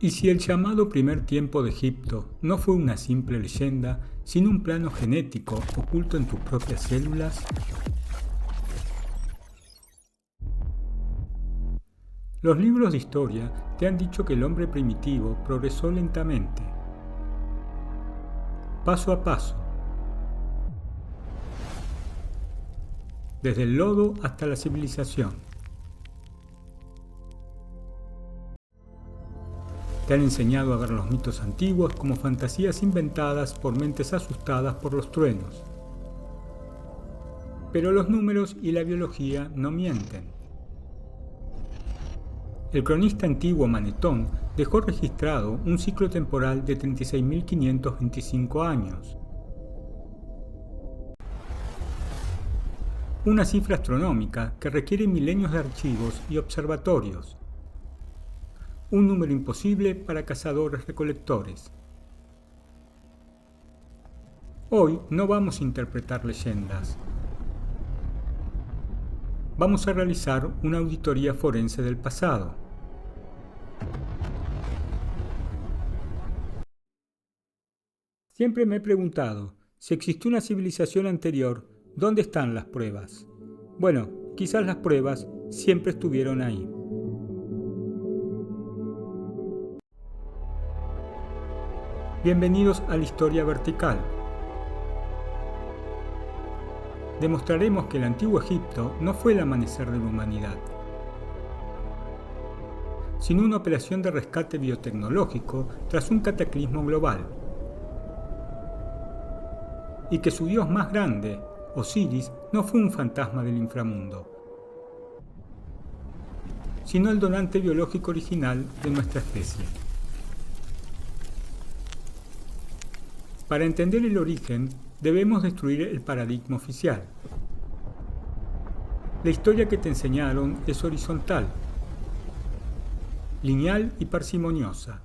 Y si el llamado primer tiempo de Egipto no fue una simple leyenda, sino un plano genético oculto en tus propias células, los libros de historia te han dicho que el hombre primitivo progresó lentamente, paso a paso, desde el lodo hasta la civilización. Te han enseñado a ver los mitos antiguos como fantasías inventadas por mentes asustadas por los truenos. Pero los números y la biología no mienten. El cronista antiguo Manetón dejó registrado un ciclo temporal de 36.525 años. Una cifra astronómica que requiere milenios de archivos y observatorios. Un número imposible para cazadores-recolectores. Hoy no vamos a interpretar leyendas. Vamos a realizar una auditoría forense del pasado. Siempre me he preguntado, si existió una civilización anterior, ¿dónde están las pruebas? Bueno, quizás las pruebas siempre estuvieron ahí. Bienvenidos a la Historia Vertical. Demostraremos que el antiguo Egipto no fue el amanecer de la humanidad, sino una operación de rescate biotecnológico tras un cataclismo global. Y que su dios más grande, Osiris, no fue un fantasma del inframundo, sino el donante biológico original de nuestra especie. Para entender el origen, debemos destruir el paradigma oficial. La historia que te enseñaron es horizontal, lineal y parsimoniosa.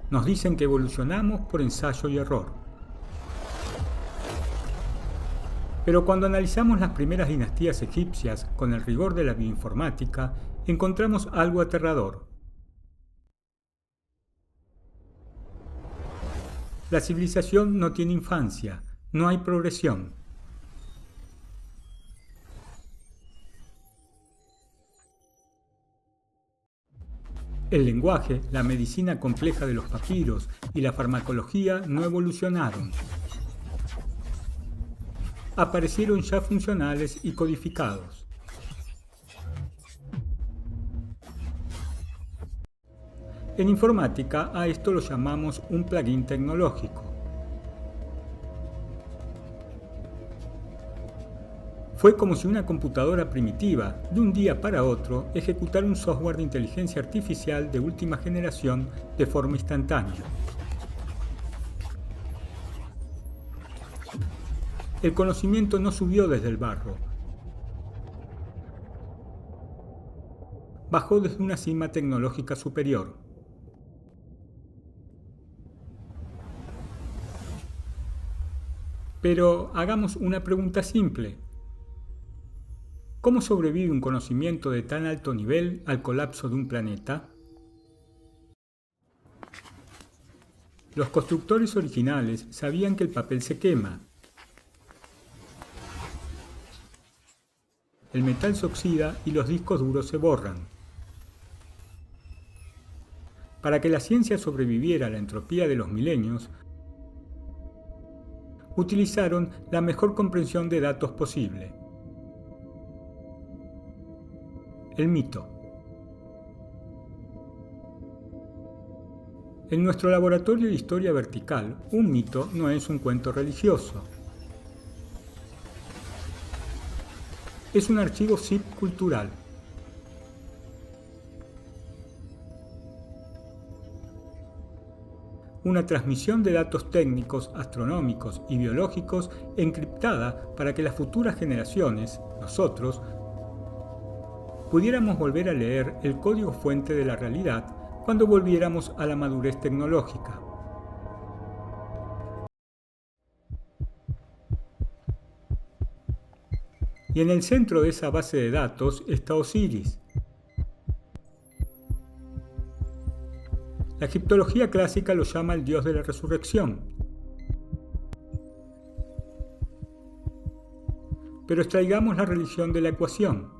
Nos dicen que evolucionamos por ensayo y error. Pero cuando analizamos las primeras dinastías egipcias con el rigor de la bioinformática, encontramos algo aterrador. La civilización no tiene infancia, no hay progresión. El lenguaje, la medicina compleja de los papiros y la farmacología no evolucionaron. Aparecieron ya funcionales y codificados. En informática a esto lo llamamos un plugin tecnológico. Fue como si una computadora primitiva, de un día para otro, ejecutara un software de inteligencia artificial de última generación de forma instantánea. El conocimiento no subió desde el barro. Bajó desde una cima tecnológica superior. Pero hagamos una pregunta simple. ¿Cómo sobrevive un conocimiento de tan alto nivel al colapso de un planeta? Los constructores originales sabían que el papel se quema. El metal se oxida y los discos duros se borran. Para que la ciencia sobreviviera a la entropía de los milenios, utilizaron la mejor comprensión de datos posible. El mito. En nuestro laboratorio de historia vertical, un mito no es un cuento religioso. Es un archivo zip cultural. Una transmisión de datos técnicos, astronómicos y biológicos encriptada para que las futuras generaciones, nosotros, pudiéramos volver a leer el código fuente de la realidad cuando volviéramos a la madurez tecnológica. Y en el centro de esa base de datos está Osiris. La egiptología clásica lo llama el dios de la resurrección. Pero extraigamos la religión de la ecuación.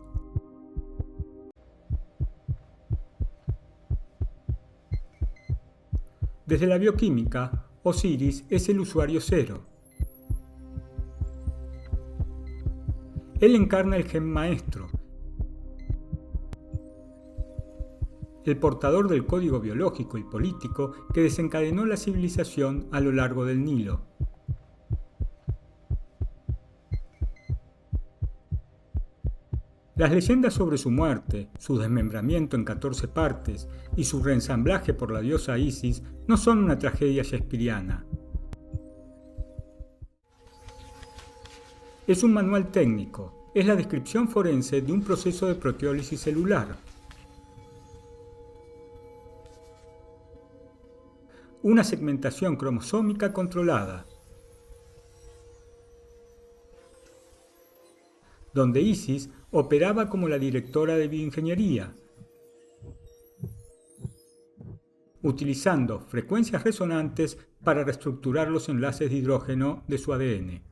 Desde la bioquímica, Osiris es el usuario cero. Él encarna el gen maestro, el portador del código biológico y político que desencadenó la civilización a lo largo del Nilo. Las leyendas sobre su muerte, su desmembramiento en 14 partes y su reensamblaje por la diosa Isis no son una tragedia shakespeariana. Es un manual técnico, es la descripción forense de un proceso de proteólisis celular. Una segmentación cromosómica controlada, donde Isis operaba como la directora de bioingeniería, utilizando frecuencias resonantes para reestructurar los enlaces de hidrógeno de su ADN.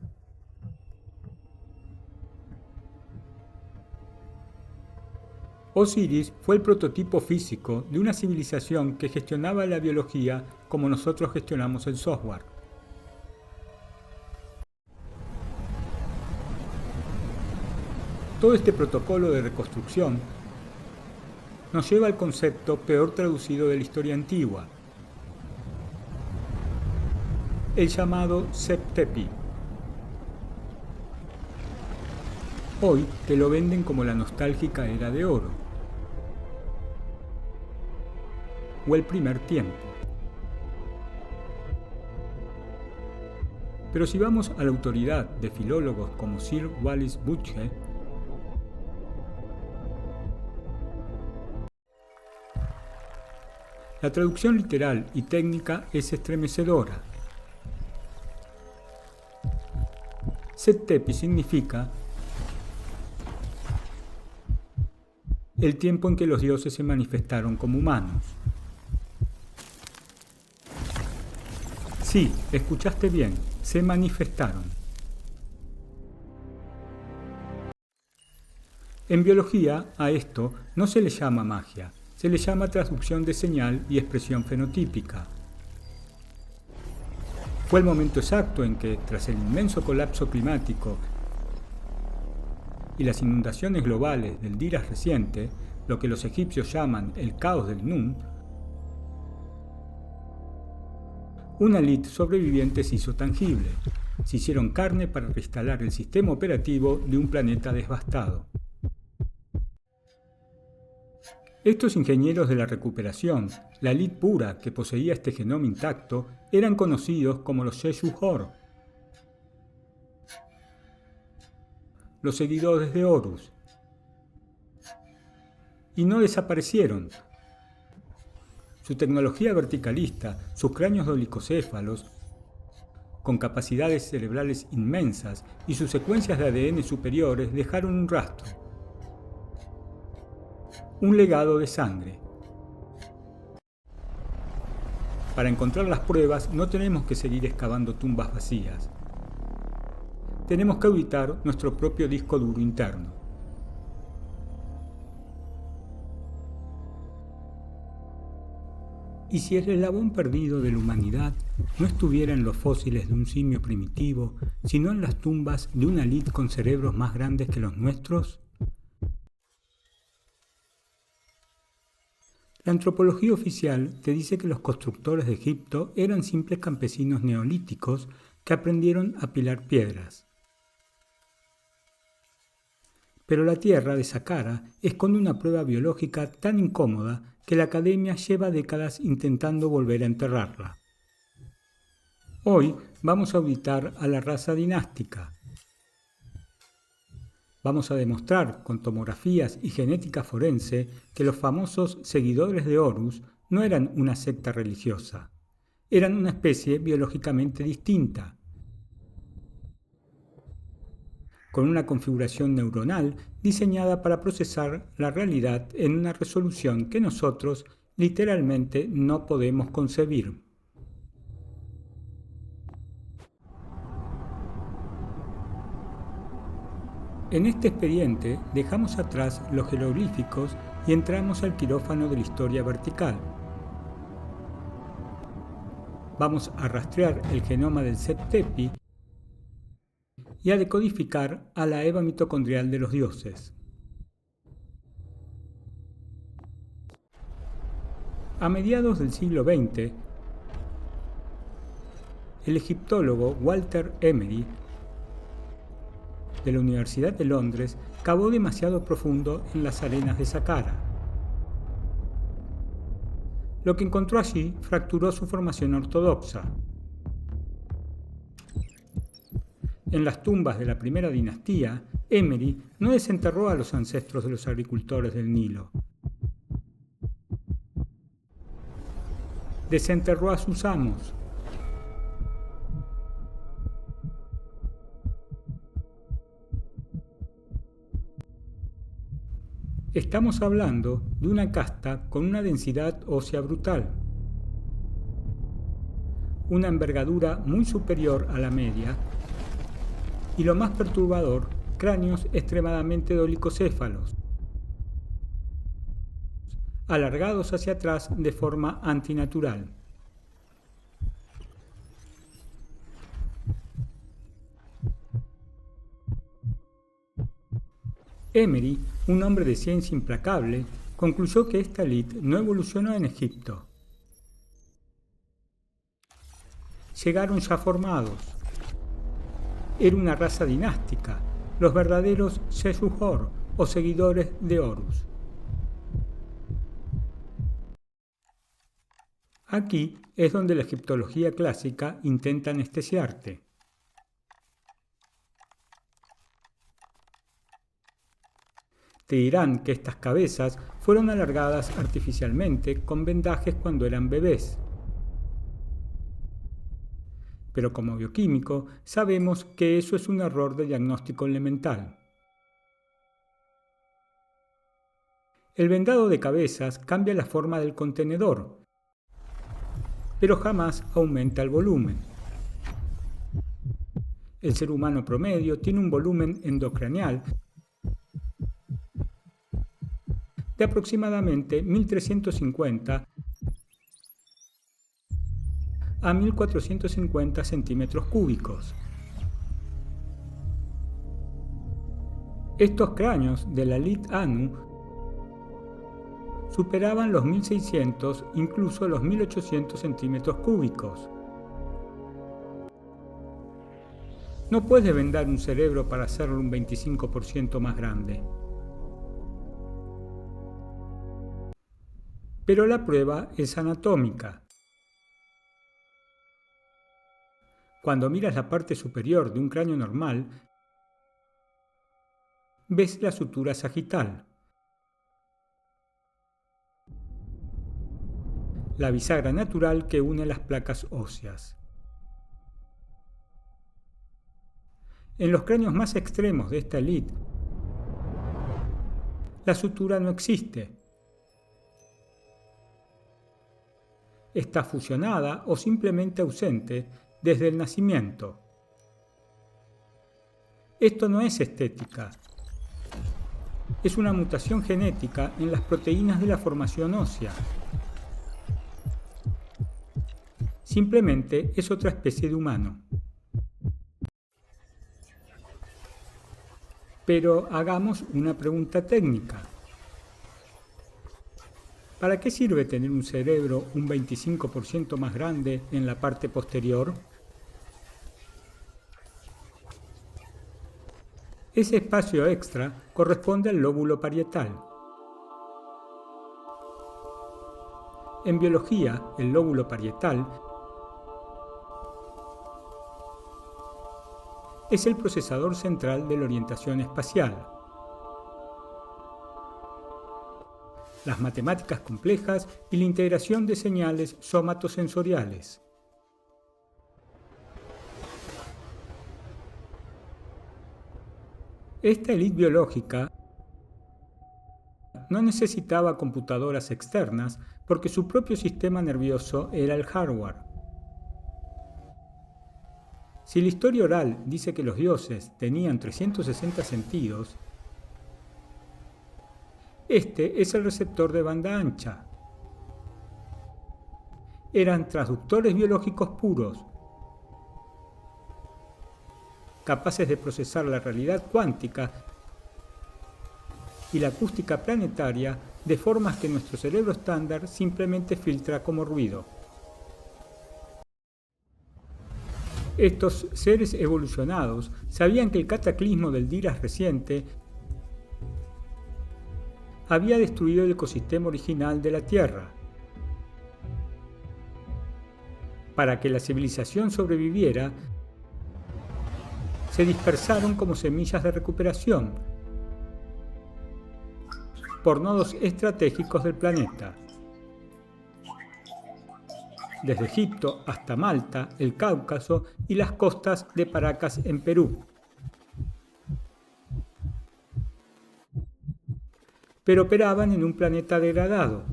Osiris fue el prototipo físico de una civilización que gestionaba la biología como nosotros gestionamos el software. Todo este protocolo de reconstrucción nos lleva al concepto peor traducido de la historia antigua, el llamado Sept-Tepi. Hoy te lo venden como la nostálgica era de oro, o el primer tiempo. Pero si vamos a la autoridad de filólogos como Sir Wallis Budge, la traducción literal y técnica es estremecedora. Sept-Tepi significa el tiempo en que los dioses se manifestaron como humanos. Sí, escuchaste bien, se manifestaron. En biología, a esto no se le llama magia, se le llama transducción de señal y expresión fenotípica. Fue el momento exacto en que, tras el inmenso colapso climático y las inundaciones globales del Diras reciente, lo que los egipcios llaman el caos del Nun, una elite sobreviviente se hizo tangible. Se hicieron carne para reinstalar el sistema operativo de un planeta devastado. Estos ingenieros de la recuperación, la elite pura que poseía este genoma intacto, eran conocidos como los Sheshu-Hor, los seguidores de Horus. Y no desaparecieron. Su tecnología verticalista, sus cráneos dolicocéfalos, con capacidades cerebrales inmensas, y sus secuencias de ADN superiores dejaron un rastro. Un legado de sangre. Para encontrar las pruebas no tenemos que seguir excavando tumbas vacías. Tenemos que auditar nuestro propio disco duro interno. ¿Y si el eslabón perdido de la humanidad no estuviera en los fósiles de un simio primitivo, sino en las tumbas de una elite con cerebros más grandes que los nuestros? La antropología oficial te dice que los constructores de Egipto eran simples campesinos neolíticos que aprendieron a apilar piedras. Pero la tierra de Saqqara esconde una prueba biológica tan incómoda que la academia lleva décadas intentando volver a enterrarla. Hoy vamos a auditar a la raza dinástica. Vamos a demostrar con tomografías y genética forense que los famosos seguidores de Horus no eran una secta religiosa, eran una especie biológicamente distinta. con una configuración neuronal diseñada para procesar la realidad en una resolución que nosotros literalmente no podemos concebir. En este expediente dejamos atrás los jeroglíficos y entramos al quirófano de la historia vertical. Vamos a rastrear el genoma del Septepi y a decodificar a la Eva mitocondrial de los dioses. A mediados del siglo XX, el egiptólogo Walter Emery de la Universidad de Londres cavó demasiado profundo en las arenas de Saqqara. Lo que encontró allí fracturó su formación ortodoxa. En las tumbas de la primera dinastía, Emery no desenterró a los ancestros de los agricultores del Nilo. Desenterró a sus amos. Estamos hablando de una casta con una densidad ósea brutal, una envergadura muy superior a la media y, lo más perturbador, cráneos extremadamente dolicocéfalos, alargados hacia atrás de forma antinatural. Emery, un hombre de ciencia implacable, concluyó que esta élite no evolucionó en Egipto. Llegaron ya formados. Era una raza dinástica, los verdaderos Sheshujor o seguidores de Horus. Aquí es donde la egiptología clásica intenta anestesiarte. Te dirán que estas cabezas fueron alargadas artificialmente con vendajes cuando eran bebés. Pero como bioquímico sabemos que eso es un error de diagnóstico elemental. El vendado de cabezas cambia la forma del contenedor, pero jamás aumenta el volumen. El ser humano promedio tiene un volumen endocraneal de aproximadamente 1350 a 1450 centímetros cúbicos. Estos cráneos de la élite Anu superaban los 1600, incluso los 1800 centímetros cúbicos. No puedes vendar un cerebro para hacerlo un 25% más grande. Pero la prueba es anatómica. Cuando miras la parte superior de un cráneo normal, ves la sutura sagital, la bisagra natural que une las placas óseas. En los cráneos más extremos de esta élite, la sutura no existe. Está fusionada o simplemente ausente desde el nacimiento. Esto no es estética. Es una mutación genética en las proteínas de la formación ósea. Simplemente es otra especie de humano. Pero hagamos una pregunta técnica. ¿Para qué sirve tener un cerebro un 25% más grande en la parte posterior? Ese espacio extra corresponde al lóbulo parietal. En biología, el lóbulo parietal es el procesador central de la orientación espacial. Las matemáticas complejas y la integración de señales somatosensoriales. Esta élite biológica no necesitaba computadoras externas porque su propio sistema nervioso era el hardware. Si la historia oral dice que los dioses tenían 360 sentidos, este es el receptor de banda ancha. Eran transductores biológicos puros, capaces de procesar la realidad cuántica y la acústica planetaria de formas que nuestro cerebro estándar simplemente filtra como ruido. Estos seres evolucionados sabían que el cataclismo del Dirac reciente había destruido el ecosistema original de la Tierra. Para que la civilización sobreviviera, se dispersaron como semillas de recuperación por nodos estratégicos del planeta. Desde Egipto hasta Malta, el Cáucaso y las costas de Paracas en Perú. Pero operaban en un planeta degradado.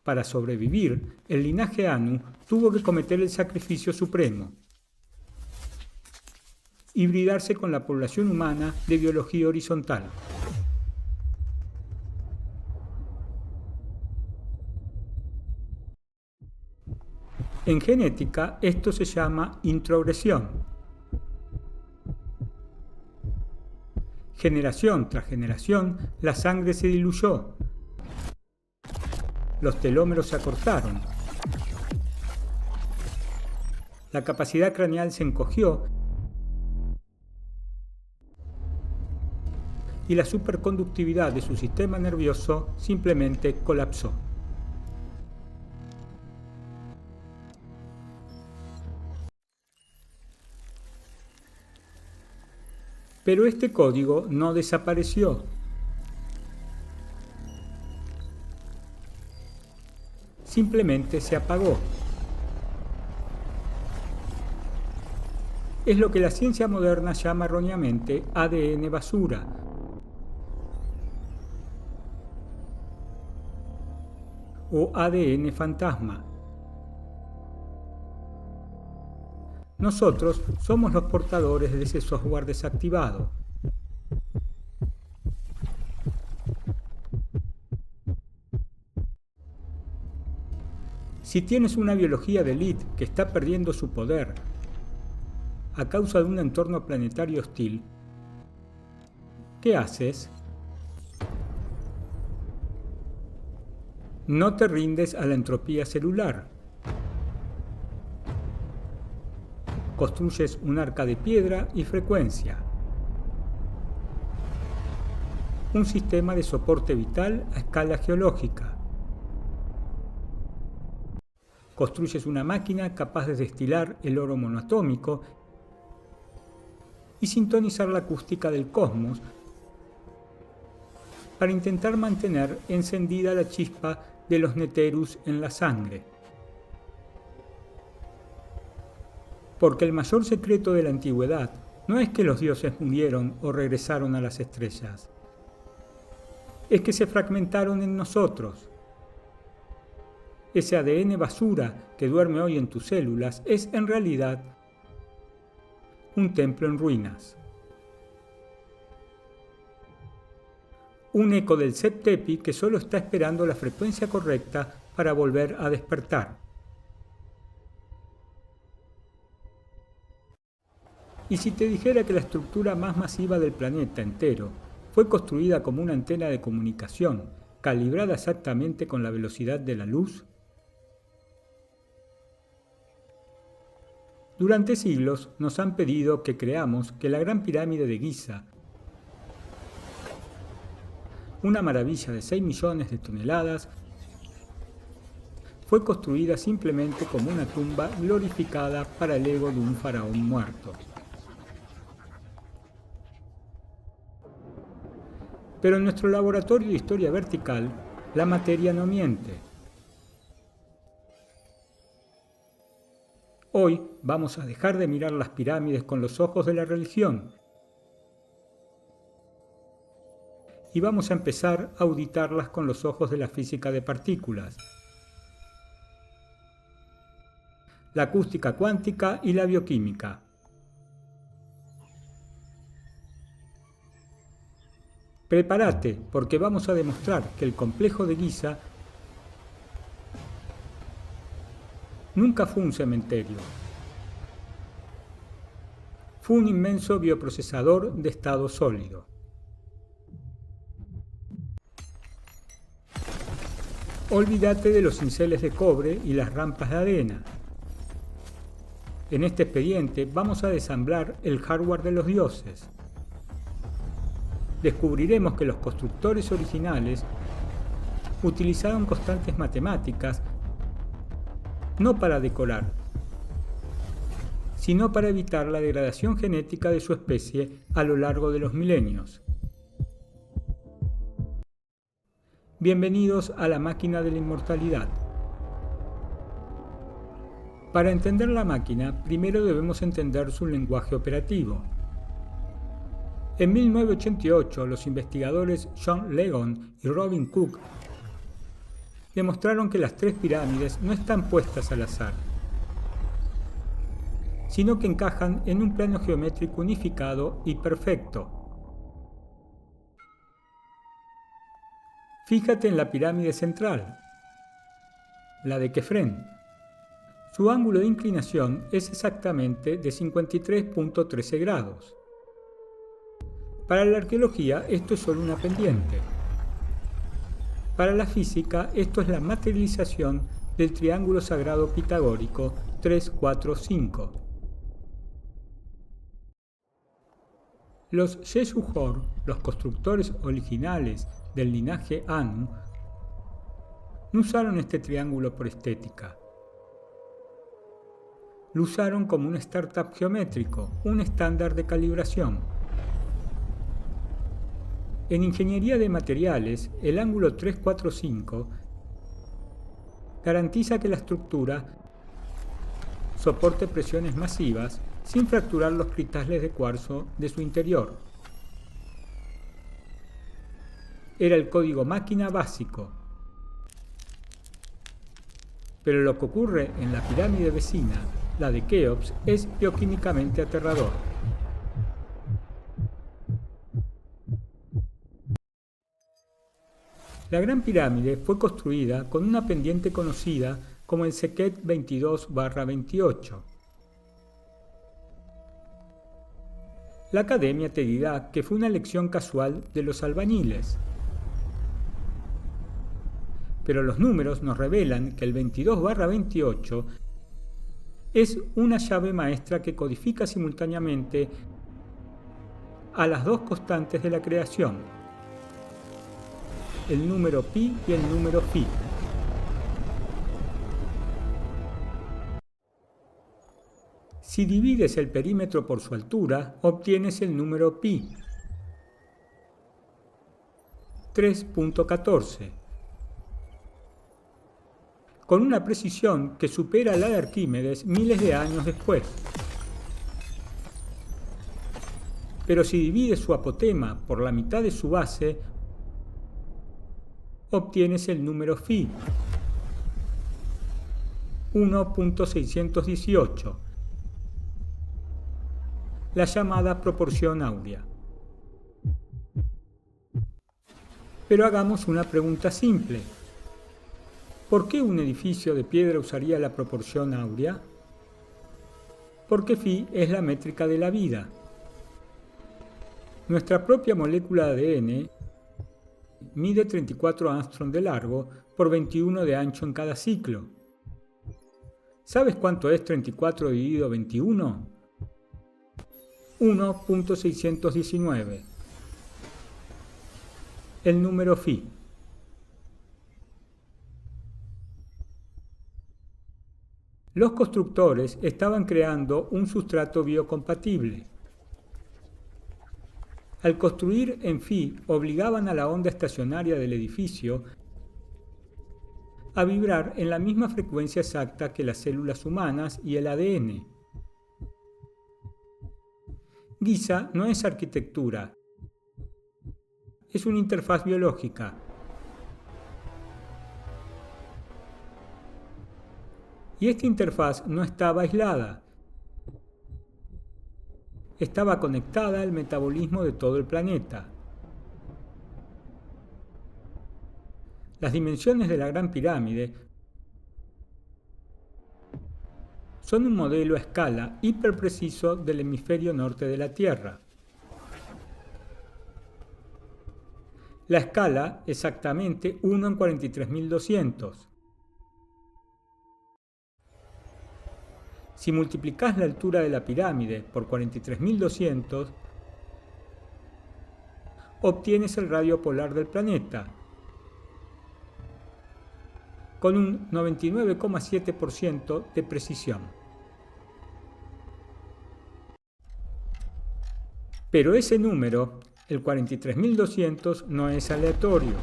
Para sobrevivir, el linaje Anu tuvo que cometer el sacrificio supremo: hibridarse con la población humana de biología horizontal. En genética, esto se llama introgresión. Generación tras generación, la sangre se diluyó. Los telómeros se acortaron. La capacidad craneal se encogió y la superconductividad de su sistema nervioso simplemente colapsó. Pero este código no desapareció. Simplemente se apagó. Es lo que la ciencia moderna llama erróneamente ADN basura. O ADN fantasma. Nosotros somos los portadores de ese software desactivado. Si tienes una biología de élite que está perdiendo su poder a causa de un entorno planetario hostil, ¿qué haces? No te rindes a la entropía celular. Construyes un arca de piedra y frecuencia. Un sistema de soporte vital a escala geológica. Construyes una máquina capaz de destilar el oro monoatómico y sintonizar la acústica del cosmos para intentar mantener encendida la chispa de los Neterus en la sangre. Porque el mayor secreto de la antigüedad no es que los dioses murieron o regresaron a las estrellas. Es que se fragmentaron en nosotros. Ese ADN basura que duerme hoy en tus células es en realidad un templo en ruinas. Un eco del Septepi que solo está esperando la frecuencia correcta para volver a despertar. Y si te dijera que la estructura más masiva del planeta entero fue construida como una antena de comunicación, calibrada exactamente con la velocidad de la luz? Durante siglos nos han pedido que creamos que la Gran Pirámide de Giza, una maravilla de 6 millones de toneladas, fue construida simplemente como una tumba glorificada para el ego de un faraón muerto. Pero en nuestro laboratorio de historia vertical, la materia no miente. Hoy vamos a dejar de mirar las pirámides con los ojos de la religión y vamos a empezar a auditarlas con los ojos de la física de partículas, la acústica cuántica y la bioquímica. Prepárate, porque vamos a demostrar que el complejo de Giza nunca fue un cementerio. Fue un inmenso bioprocesador de estado sólido. Olvídate de los cinceles de cobre y las rampas de arena. En este expediente vamos a desamblar el hardware de los dioses. Descubriremos que los constructores originales utilizaron constantes matemáticas no para decorar, sino para evitar la degradación genética de su especie a lo largo de los milenios. Bienvenidos a la máquina de la inmortalidad. Para entender la máquina, primero debemos entender su lenguaje operativo. En 1988, los investigadores John Legon y Robin Cook demostraron que las tres pirámides no están puestas al azar, sino que encajan en un plano geométrico unificado y perfecto. Fíjate en la pirámide central, la de Kefren. Su ángulo de inclinación es exactamente de 53.13 grados. Para la arqueología esto es solo una pendiente. Para la física esto es la materialización del triángulo sagrado pitagórico 3, 4, 5. Los Sheshugor, los constructores originales del linaje Anu, no usaron este triángulo por estética. Lo usaron como un startup geométrico, un estándar de calibración. En ingeniería de materiales, el ángulo 345 garantiza que la estructura soporte presiones masivas sin fracturar los cristales de cuarzo de su interior. Era el código máquina básico. Pero lo que ocurre en la pirámide vecina, la de Keops, es bioquímicamente aterrador. La Gran Pirámide fue construida con una pendiente conocida como el Sekhet 22/28. La academia te dirá que fue una elección casual de los albañiles. Pero los números nos revelan que el 22/28 es una llave maestra que codifica simultáneamente a las dos constantes de la creación, el número pi y el número phi. Si divides el perímetro por su altura, obtienes el número pi, 3.14, con una precisión que supera la de Arquímedes miles de años después. Pero si divides su apotema por la mitad de su base, obtienes el número phi, 1.618, la llamada proporción áurea. Pero hagamos una pregunta simple. ¿Por qué un edificio de piedra usaría la proporción áurea? Porque phi es la métrica de la vida. Nuestra propia molécula de ADN mide 34 Armstrong de largo por 21 de ancho en cada ciclo. ¿Sabes cuánto es 34 dividido 21? 1.619. El número phi. Los constructores estaban creando un sustrato biocompatible. Al construir en phi, obligaban a la onda estacionaria del edificio a vibrar en la misma frecuencia exacta que las células humanas y el ADN. Giza no es arquitectura, es una interfaz biológica. Y esta interfaz no estaba aislada. Estaba conectada al metabolismo de todo el planeta. Las dimensiones de la Gran Pirámide son un modelo a escala hiperpreciso del hemisferio norte de la Tierra. La escala exactamente 1 en 43.200. Si multiplicás la altura de la pirámide por 43.200, obtienes el radio polar del planeta, con un 99,7% de precisión. Pero ese número, el 43.200, no es aleatorio.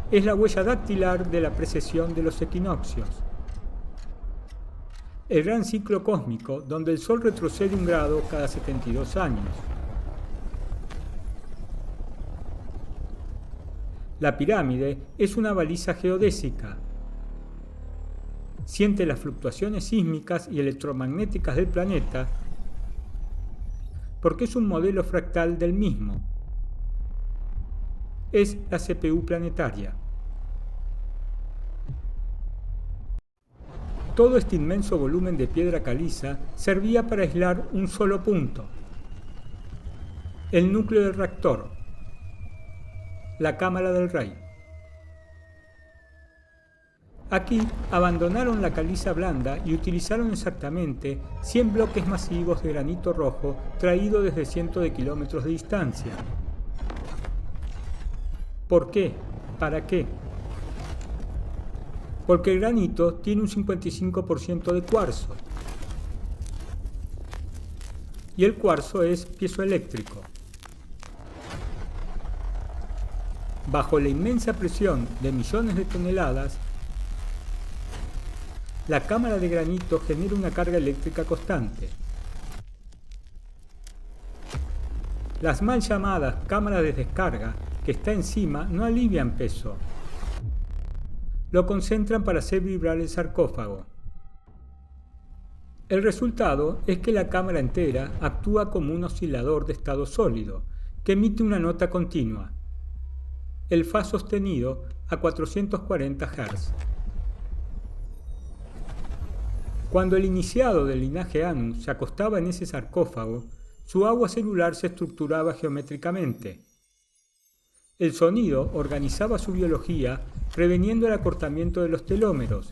Es la huella dactilar de la precesión de los equinoccios. El gran ciclo cósmico donde el Sol retrocede 1 grado cada 72 años. La pirámide es una baliza geodésica. Siente las fluctuaciones sísmicas y electromagnéticas del planeta porque es un modelo fractal del mismo. Es la CPU planetaria. Todo este inmenso volumen de piedra caliza servía para aislar un solo punto: el núcleo del reactor, la cámara del rey. Aquí abandonaron la caliza blanda y utilizaron exactamente 100 bloques masivos de granito rojo traído desde cientos de kilómetros de distancia. ¿Por qué? ¿Para qué? Porque el granito tiene un 55% de cuarzo. Y el cuarzo es piezoeléctrico. Bajo la inmensa presión de millones de toneladas, la cámara de granito genera una carga eléctrica constante. Las mal llamadas cámaras de descarga que está encima no alivian peso. Lo concentran para hacer vibrar el sarcófago. El resultado es que la cámara entera actúa como un oscilador de estado sólido que emite una nota continua, el Fa sostenido a 440 Hz. Cuando el iniciado del linaje Anu se acostaba en ese sarcófago, su agua celular se estructuraba geométricamente. El sonido organizaba su biología preveniendo el acortamiento de los telómeros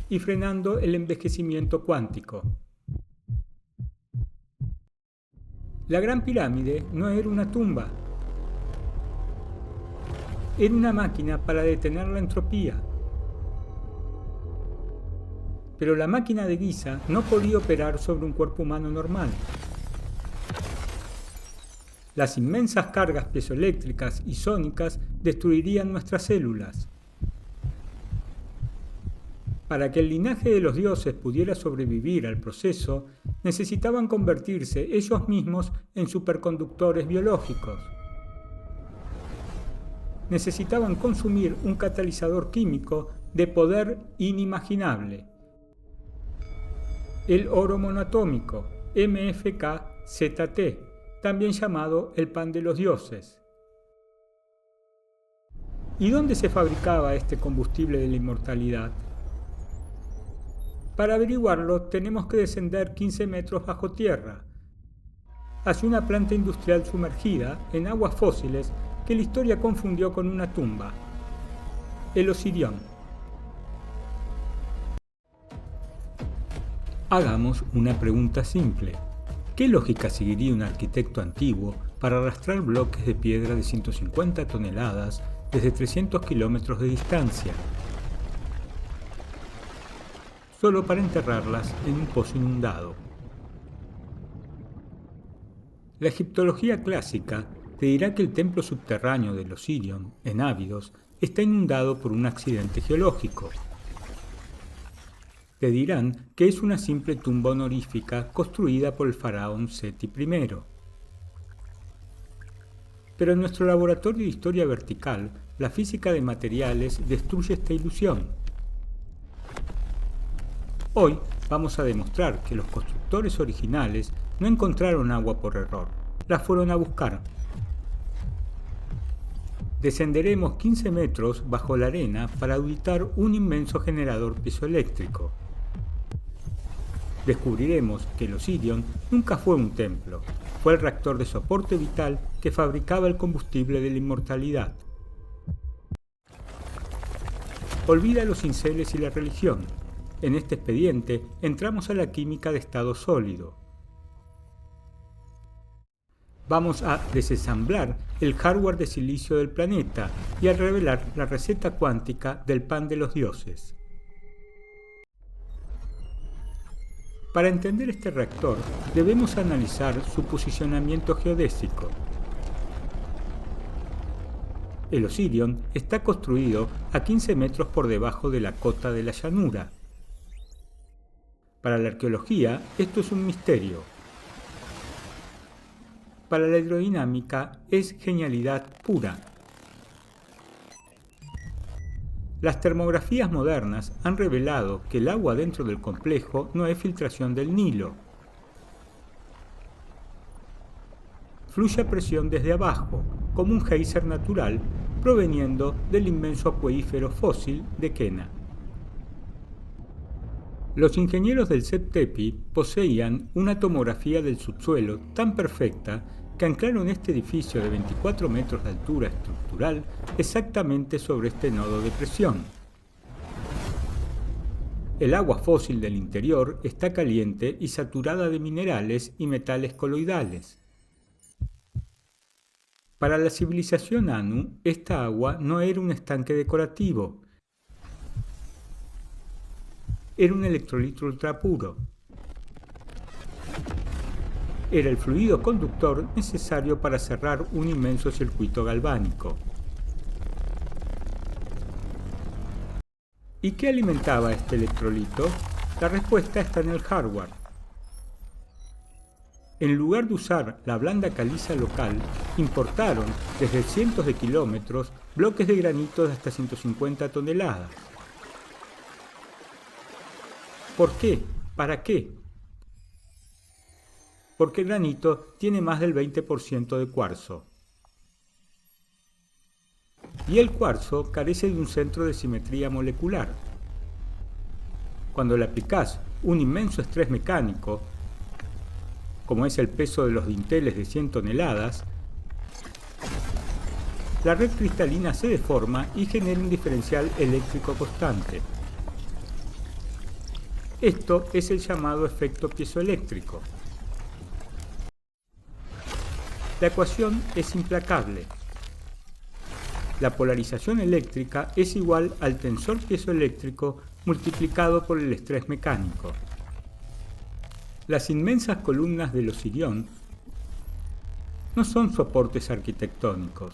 y frenando el envejecimiento cuántico. La Gran Pirámide no era una tumba, era una máquina para detener la entropía. Pero la máquina de Giza no podía operar sobre un cuerpo humano normal. Las inmensas cargas piezoeléctricas y sónicas destruirían nuestras células. Para que el linaje de los dioses pudiera sobrevivir al proceso, necesitaban convertirse ellos mismos en superconductores biológicos. Necesitaban consumir un catalizador químico de poder inimaginable: el oro monoatómico, MFK-ZT, también llamado el pan de los dioses. ¿Y dónde se fabricaba este combustible de la inmortalidad? Para averiguarlo tenemos que descender 15 metros bajo tierra, hacia una planta industrial sumergida en aguas fósiles que la historia confundió con una tumba: el Osirión. Hagamos una pregunta simple. ¿Qué lógica seguiría un arquitecto antiguo para arrastrar bloques de piedra de 150 toneladas desde 300 kilómetros de distancia, solo para enterrarlas en un pozo inundado? La egiptología clásica Te dirá que el templo subterráneo de los Sirion, en Ábidos, está inundado por un accidente geológico. Te dirán que es una simple tumba honorífica construida por el faraón Seti I. Pero en nuestro laboratorio de historia vertical, la física de materiales destruye esta ilusión. Hoy vamos a demostrar que los constructores originales no encontraron agua por error, la fueron a buscar. Descenderemos 15 metros bajo la arena para auditar un inmenso generador piezoeléctrico. Descubriremos que el Osirion nunca fue un templo, fue el reactor de soporte vital que fabricaba el combustible de la inmortalidad. Olvida los cinceles y la religión. En este expediente entramos a la química de estado sólido. Vamos a desensamblar el hardware de silicio del planeta y a revelar la receta cuántica del pan de los dioses. Para entender este reactor, debemos analizar su posicionamiento geodésico. El Osirion está construido a 15 metros por debajo de la cota de la llanura. Para la arqueología, esto es un misterio. Para la hidrodinámica, es genialidad pura. Las termografías modernas han revelado que el agua dentro del complejo no es filtración del Nilo. Fluye a presión desde abajo, como un geyser natural proveniendo del inmenso acuífero fósil de Kena. Los ingenieros del CEPTEPI poseían una tomografía del subsuelo tan perfecta que anclaron este edificio de 24 metros de altura estructural exactamente sobre este nodo de presión. El agua fósil del interior está caliente y saturada de minerales y metales coloidales. Para la civilización Anu, esta agua no era un estanque decorativo, era un electrolito ultrapuro. Era el fluido conductor necesario para cerrar un inmenso circuito galvánico. ¿Y qué alimentaba este electrolito? La respuesta está en el hardware. En lugar de usar la blanda caliza local, importaron desde cientos de kilómetros bloques de granito de hasta 150 toneladas. ¿Por qué? ¿Para qué? Porque el granito tiene más del 20% de cuarzo. Y el cuarzo carece de un centro de simetría molecular. Cuando le aplicás un inmenso estrés mecánico, como es el peso de los dinteles de 100 toneladas, la red cristalina se deforma y genera un diferencial eléctrico constante. Esto es el llamado efecto piezoeléctrico. La ecuación es implacable. La polarización eléctrica es igual al tensor piezoeléctrico multiplicado por el estrés mecánico. Las inmensas columnas del Osirion no son soportes arquitectónicos,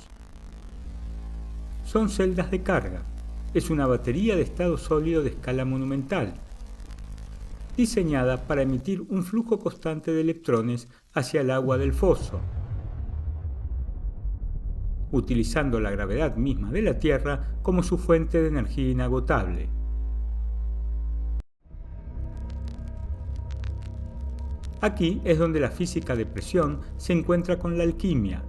son celdas de carga. Es una batería de estado sólido de escala monumental, diseñada para emitir un flujo constante de electrones hacia el agua del foso, utilizando la gravedad misma de la Tierra como su fuente de energía inagotable. Aquí es donde la física de presión se encuentra con la alquimia.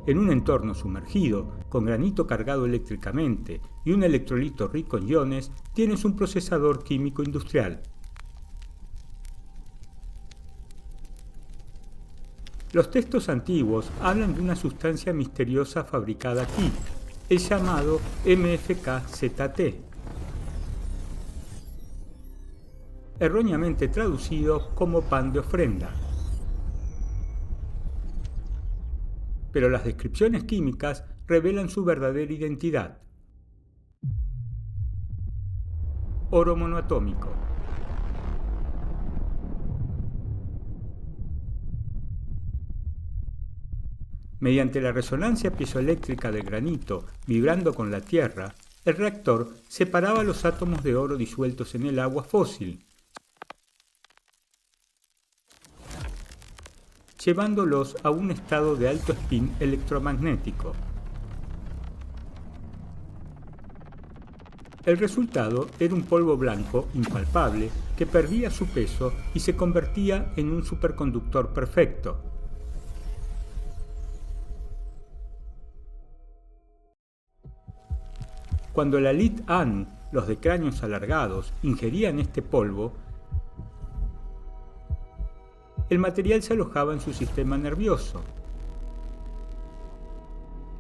En un entorno sumergido, con granito cargado eléctricamente y un electrolito rico en iones, tienes un procesador químico industrial. Los textos antiguos hablan de una sustancia misteriosa fabricada aquí, el llamado MFKZT, erróneamente traducido como pan de ofrenda. Pero las descripciones químicas revelan su verdadera identidad. Oro monoatómico. Mediante la resonancia piezoeléctrica del granito vibrando con la tierra, el reactor separaba los átomos de oro disueltos en el agua fósil, llevándolos a un estado de alto spin electromagnético. El resultado era un polvo blanco impalpable que perdía su peso y se convertía en un superconductor perfecto. Cuando la Lit-An, los de cráneos alargados, ingerían este polvo, el material se alojaba en su sistema nervioso,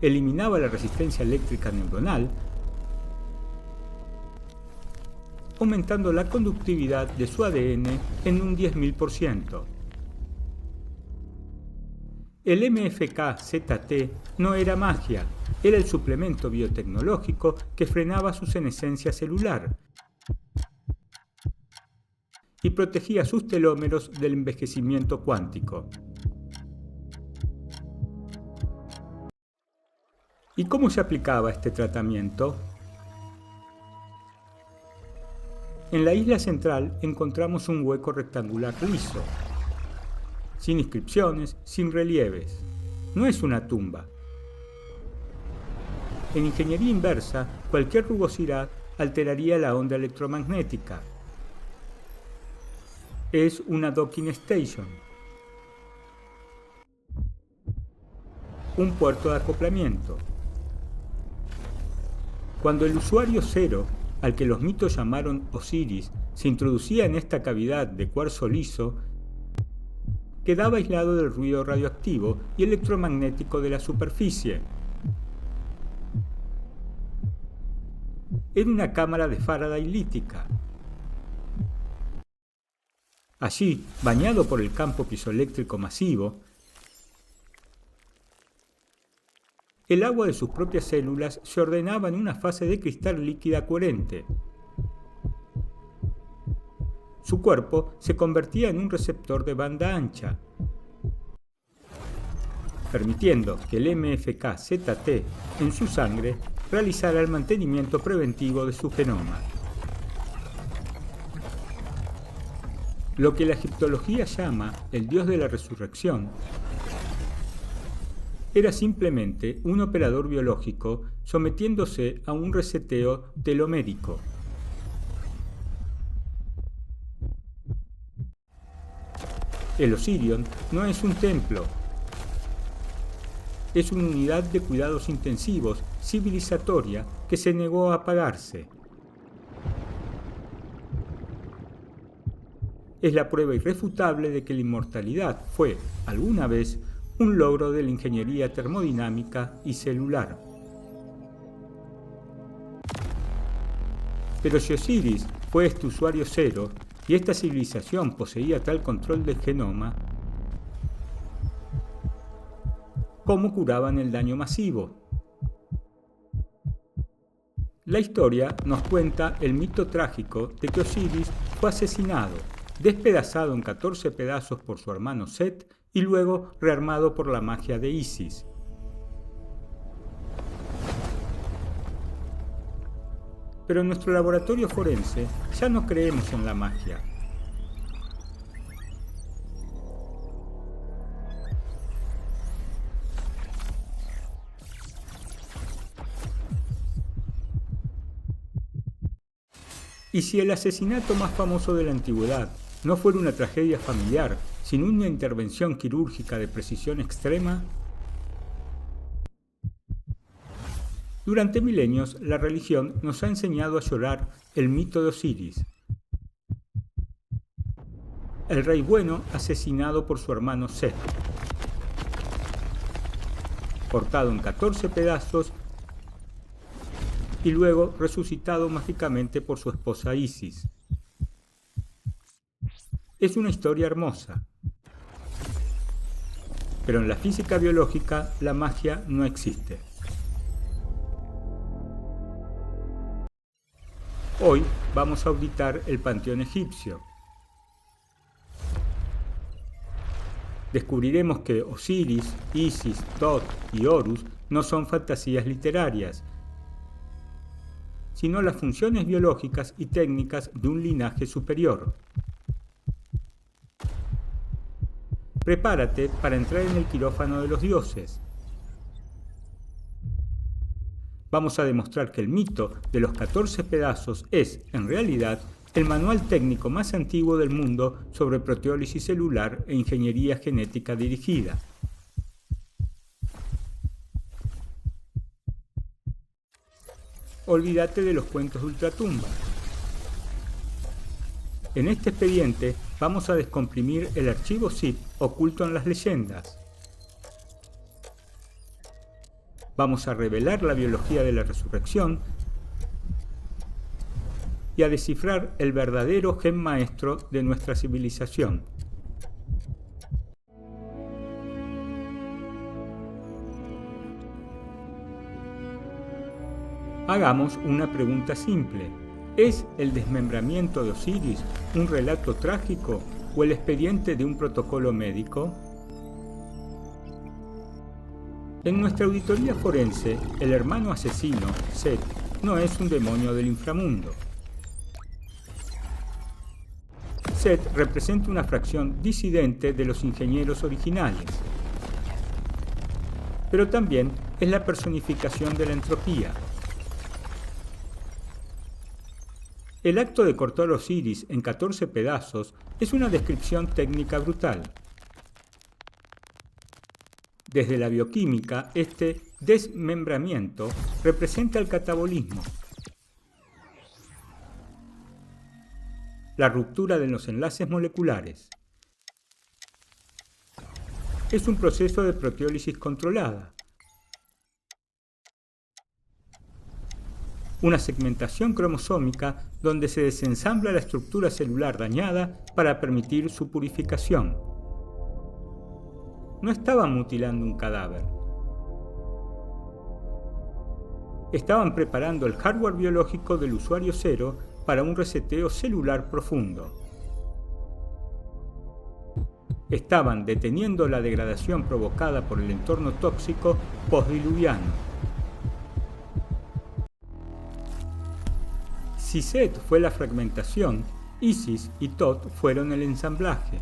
eliminaba la resistencia eléctrica neuronal, aumentando la conductividad de su ADN en un 10.000%. El MFK-ZT no era magia, era el suplemento biotecnológico que frenaba su senescencia celular y protegía sus telómeros del envejecimiento cuántico. ¿Y cómo se aplicaba este tratamiento? En la isla central encontramos un hueco rectangular liso, sin inscripciones, sin relieves. No es una tumba. En ingeniería inversa, cualquier rugosidad alteraría la onda electromagnética. Es una docking station, un puerto de acoplamiento. Cuando el usuario cero, al que los mitos llamaron Osiris, se introducía en esta cavidad de cuarzo liso, quedaba aislado del ruido radioactivo y electromagnético de la superficie. Era una cámara de Faraday lítica. Allí, bañado por el campo piezoeléctrico masivo, el agua de sus propias células se ordenaba en una fase de cristal líquida coherente. Su cuerpo se convertía en un receptor de banda ancha, permitiendo que el MFK-ZT en su sangre realizara el mantenimiento preventivo de su genoma. Lo que la egiptología llama el dios de la resurrección era simplemente un operador biológico sometiéndose a un reseteo telomérico. El Osirion no es un templo, es una unidad de cuidados intensivos civilizatoria que se negó a apagarse. Es la prueba irrefutable de que la inmortalidad fue, alguna vez, un logro de la ingeniería termodinámica y celular. Pero si Osiris fue este usuario cero y esta civilización poseía tal control del genoma, ¿cómo curaban el daño masivo? La historia nos cuenta el mito trágico de que Osiris fue asesinado, despedazado en 14 pedazos por su hermano Set y luego rearmado por la magia de Isis. Pero en nuestro laboratorio forense ya no creemos en la magia. Y si el asesinato más famoso de la antigüedad no fuera una tragedia familiar, sino una intervención quirúrgica de precisión extrema, durante milenios la religión nos ha enseñado a llorar el mito de Osiris, el rey bueno asesinado por su hermano Set, cortado en 14 pedazos y luego resucitado mágicamente por su esposa Isis. Es una historia hermosa, pero en la física biológica la magia no existe. Hoy vamos a auditar el panteón egipcio. Descubriremos que Osiris, Isis, Tot y Horus no son fantasías literarias, sino las funciones biológicas y técnicas de un linaje superior. Prepárate para entrar en el quirófano de los dioses. Vamos a demostrar que el mito de los 14 pedazos es, en realidad, el manual técnico más antiguo del mundo sobre proteólisis celular e ingeniería genética dirigida. Olvídate de los cuentos de ultratumba. En este expediente vamos a descomprimir el archivo zip oculto en las leyendas. Vamos a revelar la biología de la resurrección y a descifrar el verdadero gen maestro de nuestra civilización. Hagamos una pregunta simple. ¿Es el desmembramiento de Osiris un relato trágico o el expediente de un protocolo médico? En nuestra auditoría forense, el hermano asesino, Set, no es un demonio del inframundo. Set representa una fracción disidente de los ingenieros originales, pero también es la personificación de la entropía. El acto de cortar Osiris en 14 pedazos es una descripción técnica brutal. Desde la bioquímica, este desmembramiento representa el catabolismo, la ruptura de los enlaces moleculares. Es un proceso de proteólisis controlada, una segmentación cromosómica donde se desensambla la estructura celular dañada para permitir su purificación. No estaban mutilando un cadáver. Estaban preparando el hardware biológico del usuario cero para un reseteo celular profundo. Estaban deteniendo la degradación provocada por el entorno tóxico postdiluviano. Si Set fue la fragmentación, Isis y Tot fueron el ensamblaje.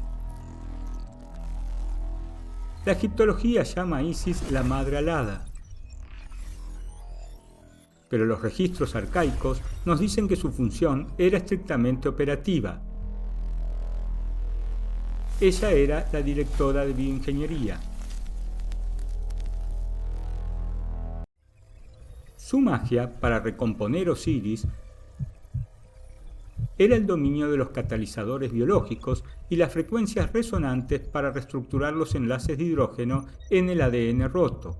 La egiptología llama a Isis la madre alada, pero los registros arcaicos nos dicen que su función era estrictamente operativa. Ella era la directora de bioingeniería. Su magia para recomponer Osiris era el dominio de los catalizadores biológicos y las frecuencias resonantes para reestructurar los enlaces de hidrógeno en el ADN roto.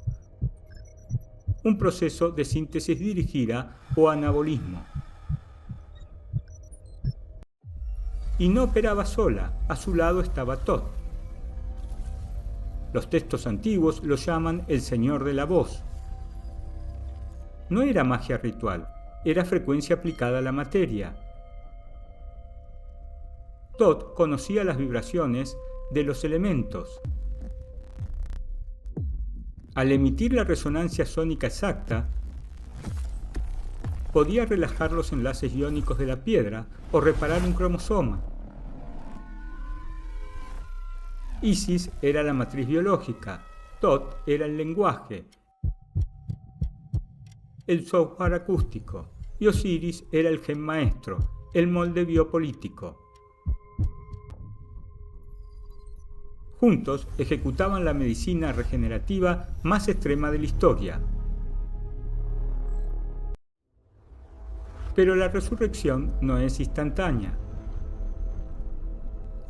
Un proceso de síntesis dirigida o anabolismo. Y no operaba sola, a su lado estaba Tot. Los textos antiguos lo llaman el Señor de la Voz. No era magia ritual, era frecuencia aplicada a la materia. Tot conocía las vibraciones de los elementos. Al emitir la resonancia sónica exacta, podía relajar los enlaces iónicos de la piedra o reparar un cromosoma. Isis era la matriz biológica, Tot era el lenguaje, el software acústico, y Osiris era el gen maestro, el molde biopolítico. Juntos ejecutaban la medicina regenerativa más extrema de la historia. Pero la resurrección no es instantánea.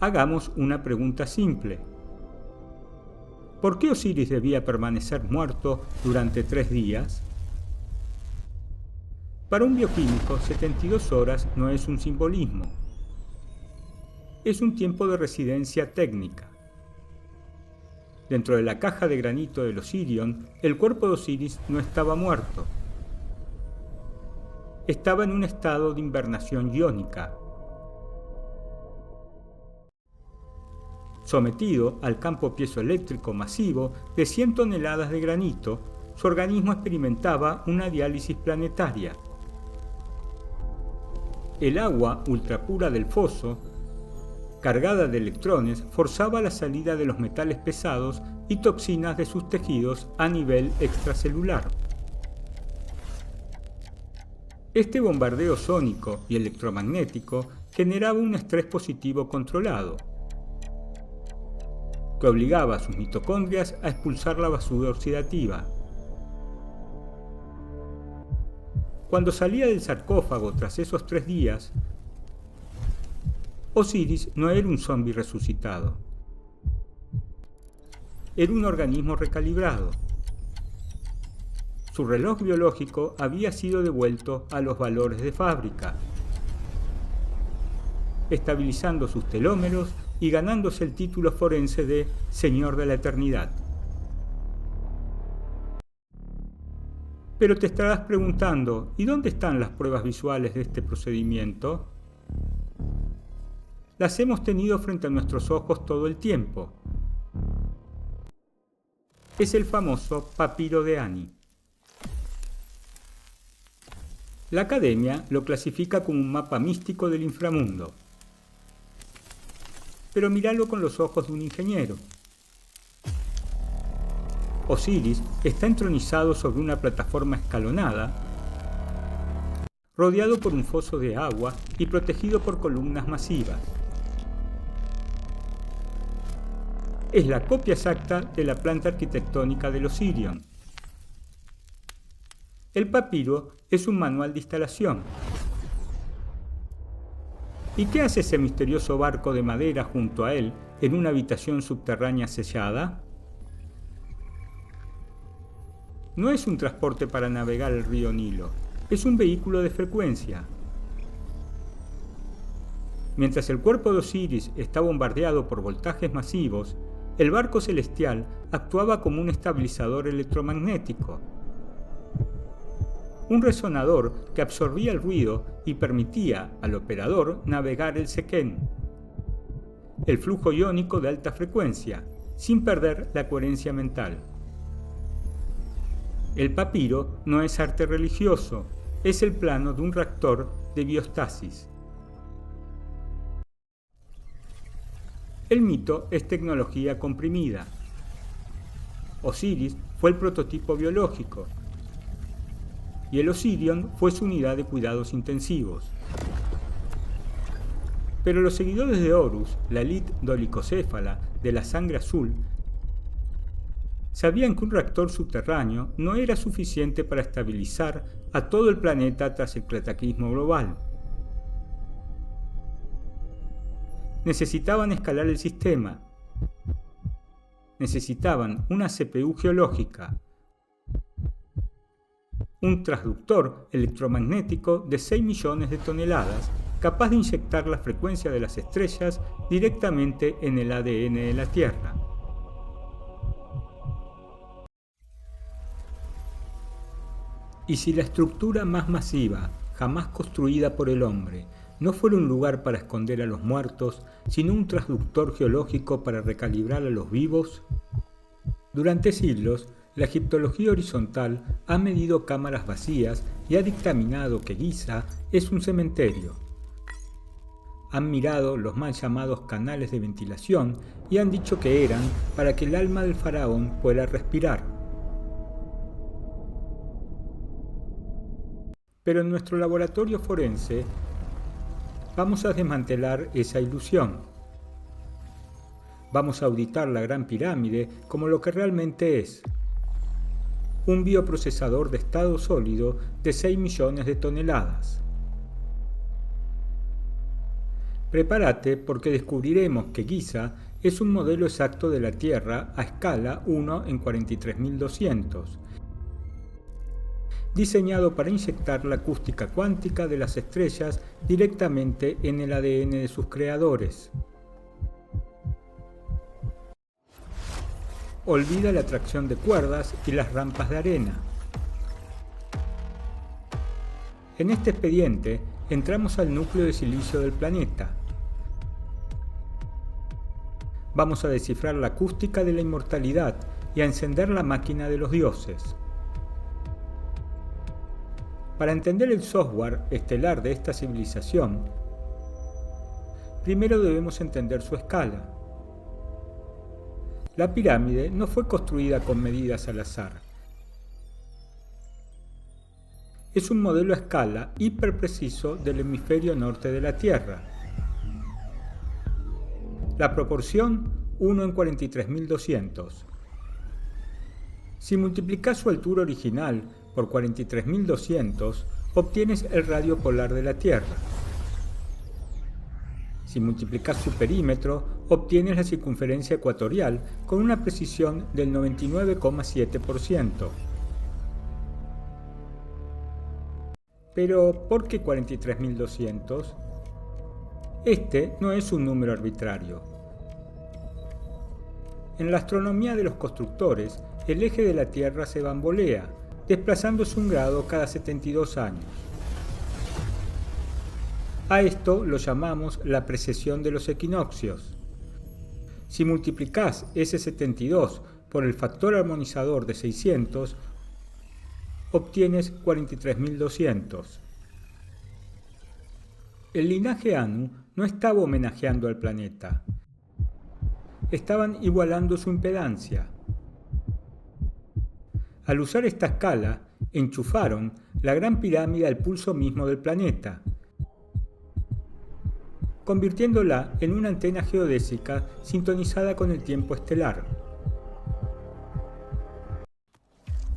Hagamos una pregunta simple. ¿Por qué Osiris debía permanecer muerto durante 3 días? Para un bioquímico, 72 horas no es un simbolismo. Es un tiempo de residencia técnica. Dentro de la caja de granito del Osirion, el cuerpo de Osiris no estaba muerto. Estaba en un estado de invernación iónica. Sometido al campo piezoeléctrico masivo de 100 toneladas de granito, su organismo experimentaba una diálisis planetaria. El agua ultrapura del foso, cargada de electrones, forzaba la salida de los metales pesados y toxinas de sus tejidos a nivel extracelular. Este bombardeo sónico y electromagnético generaba un estrés positivo controlado, que obligaba a sus mitocondrias a expulsar la basura oxidativa. Cuando salía del sarcófago tras esos 3 días, Osiris no era un zombi resucitado. Era un organismo recalibrado. Su reloj biológico había sido devuelto a los valores de fábrica, estabilizando sus telómeros y ganándose el título forense de Señor de la Eternidad. Pero te estarás preguntando, ¿y dónde están las pruebas visuales de este procedimiento? Las hemos tenido frente a nuestros ojos todo el tiempo. Es el famoso papiro de Ani. La Academia lo clasifica como un mapa místico del inframundo. Pero míralo con los ojos de un ingeniero. Osiris está entronizado sobre una plataforma escalonada, rodeado por un foso de agua y protegido por columnas masivas. Es la copia exacta de la planta arquitectónica del Osirion. El papiro es un manual de instalación. ¿Y qué hace ese misterioso barco de madera junto a él en una habitación subterránea sellada? No es un transporte para navegar el río Nilo, es un vehículo de frecuencia. Mientras el cuerpo de Osiris está bombardeado por voltajes masivos, el barco celestial actuaba como un estabilizador electromagnético. Un resonador que absorbía el ruido y permitía al operador navegar el Sequen, el flujo iónico de alta frecuencia, sin perder la coherencia mental. El papiro no es arte religioso, es el plano de un reactor de biostasis. El mito es tecnología comprimida. Osiris fue el prototipo biológico, y el Osirion fue su unidad de cuidados intensivos. Pero los seguidores de Horus, la élite dolicocéfala de la sangre azul, sabían que un reactor subterráneo no era suficiente para estabilizar a todo el planeta tras el cataclismo global. Necesitaban escalar el sistema. Necesitaban una CPU geológica, un transductor electromagnético de 6 millones de toneladas, capaz de inyectar la frecuencia de las estrellas directamente en el ADN de la Tierra. Y si la estructura más masiva, jamás construida por el hombre, no fuera un lugar para esconder a los muertos, sino un transductor geológico para recalibrar a los vivos? Durante siglos, la egiptología horizontal ha medido cámaras vacías y ha dictaminado que Giza es un cementerio. Han mirado los mal llamados canales de ventilación y han dicho que eran para que el alma del faraón pueda respirar. Pero en nuestro laboratorio forense vamos a desmantelar esa ilusión. Vamos a auditar la Gran Pirámide como lo que realmente es: un bioprocesador de estado sólido de 6 millones de toneladas. Prepárate porque descubriremos que Giza es un modelo exacto de la Tierra a escala 1 en 43.200, diseñado para inyectar la acústica cuántica de las estrellas directamente en el ADN de sus creadores. Olvida la atracción de cuerdas y las rampas de arena. En este expediente entramos al núcleo de silicio del planeta. vamos a descifrar la acústica de la inmortalidad y a encender la máquina de los dioses. Para entender el software estelar de esta civilización, primero debemos entender su escala. La pirámide no fue construida con medidas al azar. Es un modelo a escala hiperpreciso del hemisferio norte de la Tierra. La proporción 1 en 43.200. Si multiplicas su altura original por 43.200, obtienes el radio polar de la Tierra. Si multiplicas su perímetro, obtienes la circunferencia ecuatorial con una precisión del 99,7%. Pero, ¿por qué 43.200? Este no es un número arbitrario. En la astronomía de los constructores, el eje de la Tierra se bambolea, desplazándose un grado cada 72 años. A esto lo llamamos la precesión de los equinoccios. Si multiplicás ese 72 por el factor armonizador de 600, obtienes 43.200. El linaje Anu no estaba homenajeando al planeta. Estaban igualando su impedancia. Al usar esta escala, enchufaron la Gran Pirámide al pulso mismo del planeta, convirtiéndola en una antena geodésica sintonizada con el tiempo estelar.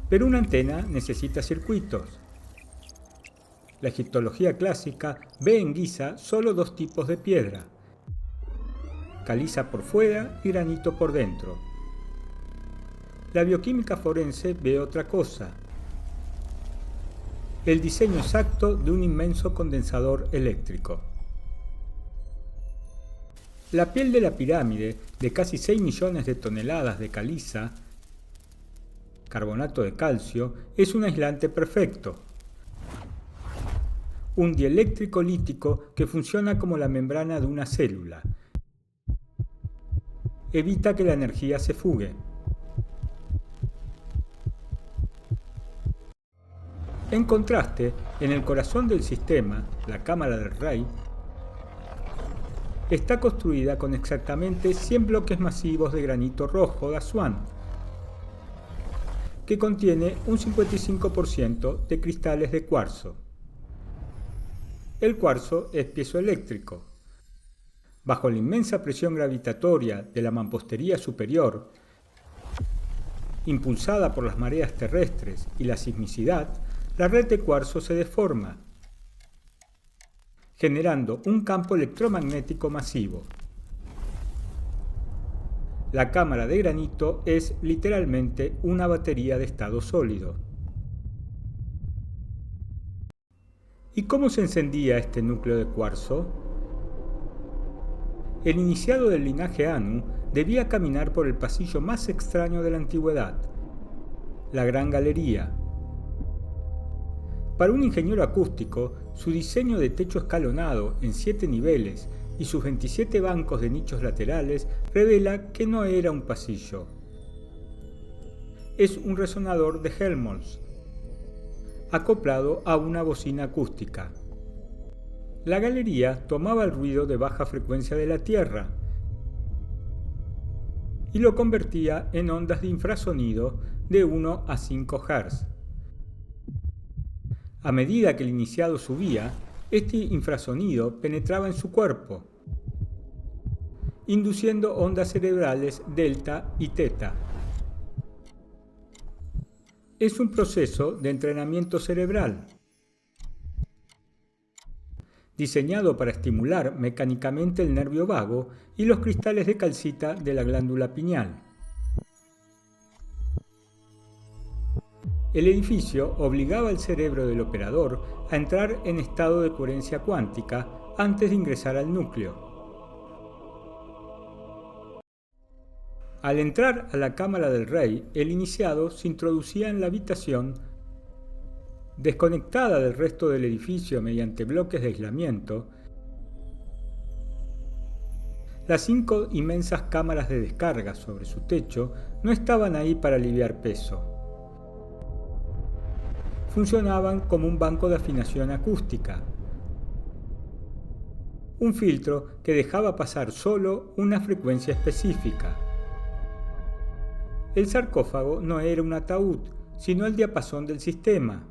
Pero una antena necesita circuitos. La egiptología clásica ve en Giza solo dos tipos de piedra: caliza por fuera y granito por dentro. La bioquímica forense ve otra cosa: el diseño exacto de un inmenso condensador eléctrico. La piel de la pirámide, de casi 6 millones de toneladas de caliza, carbonato de calcio, es un aislante perfecto. Un dieléctrico lítico que funciona como la membrana de una célula. Evita que la energía se fugue. En contraste, en el corazón del sistema, la cámara del Rey, está construida con exactamente 100 bloques masivos de granito rojo de Asuán, que contiene un 55% de cristales de cuarzo. El cuarzo es piezoeléctrico. Bajo la inmensa presión gravitatoria de la mampostería superior, impulsada por las mareas terrestres y la sismicidad, la red de cuarzo se deforma, generando un campo electromagnético masivo. La cámara de granito es literalmente una batería de estado sólido. ¿Y cómo se encendía este núcleo de cuarzo? El iniciado del linaje Anu debía caminar por el pasillo más extraño de la antigüedad, la Gran Galería. Para un ingeniero acústico, su diseño de techo escalonado en 7 niveles y sus 27 bancos de nichos laterales revela que no era un pasillo. Es un resonador de Helmholtz, acoplado a una bocina acústica. La galería tomaba el ruido de baja frecuencia de la Tierra y lo convertía en ondas de infrasonido de 1 a 5 Hz. A medida que el iniciado subía, este infrasonido penetraba en su cuerpo, induciendo ondas cerebrales delta y teta. Es un proceso de entrenamiento cerebral, diseñado para estimular mecánicamente el nervio vago y los cristales de calcita de la glándula pineal. El edificio obligaba al cerebro del operador a entrar en estado de coherencia cuántica antes de ingresar al núcleo. Al entrar a la cámara del Rey, el iniciado se introducía en la habitación, desconectada del resto del edificio mediante bloques de aislamiento. Las 5 inmensas cámaras de descarga sobre su techo no estaban ahí para aliviar peso. Funcionaban como un banco de afinación acústica, un filtro que dejaba pasar solo una frecuencia específica. El sarcófago no era un ataúd, sino el diapasón del sistema.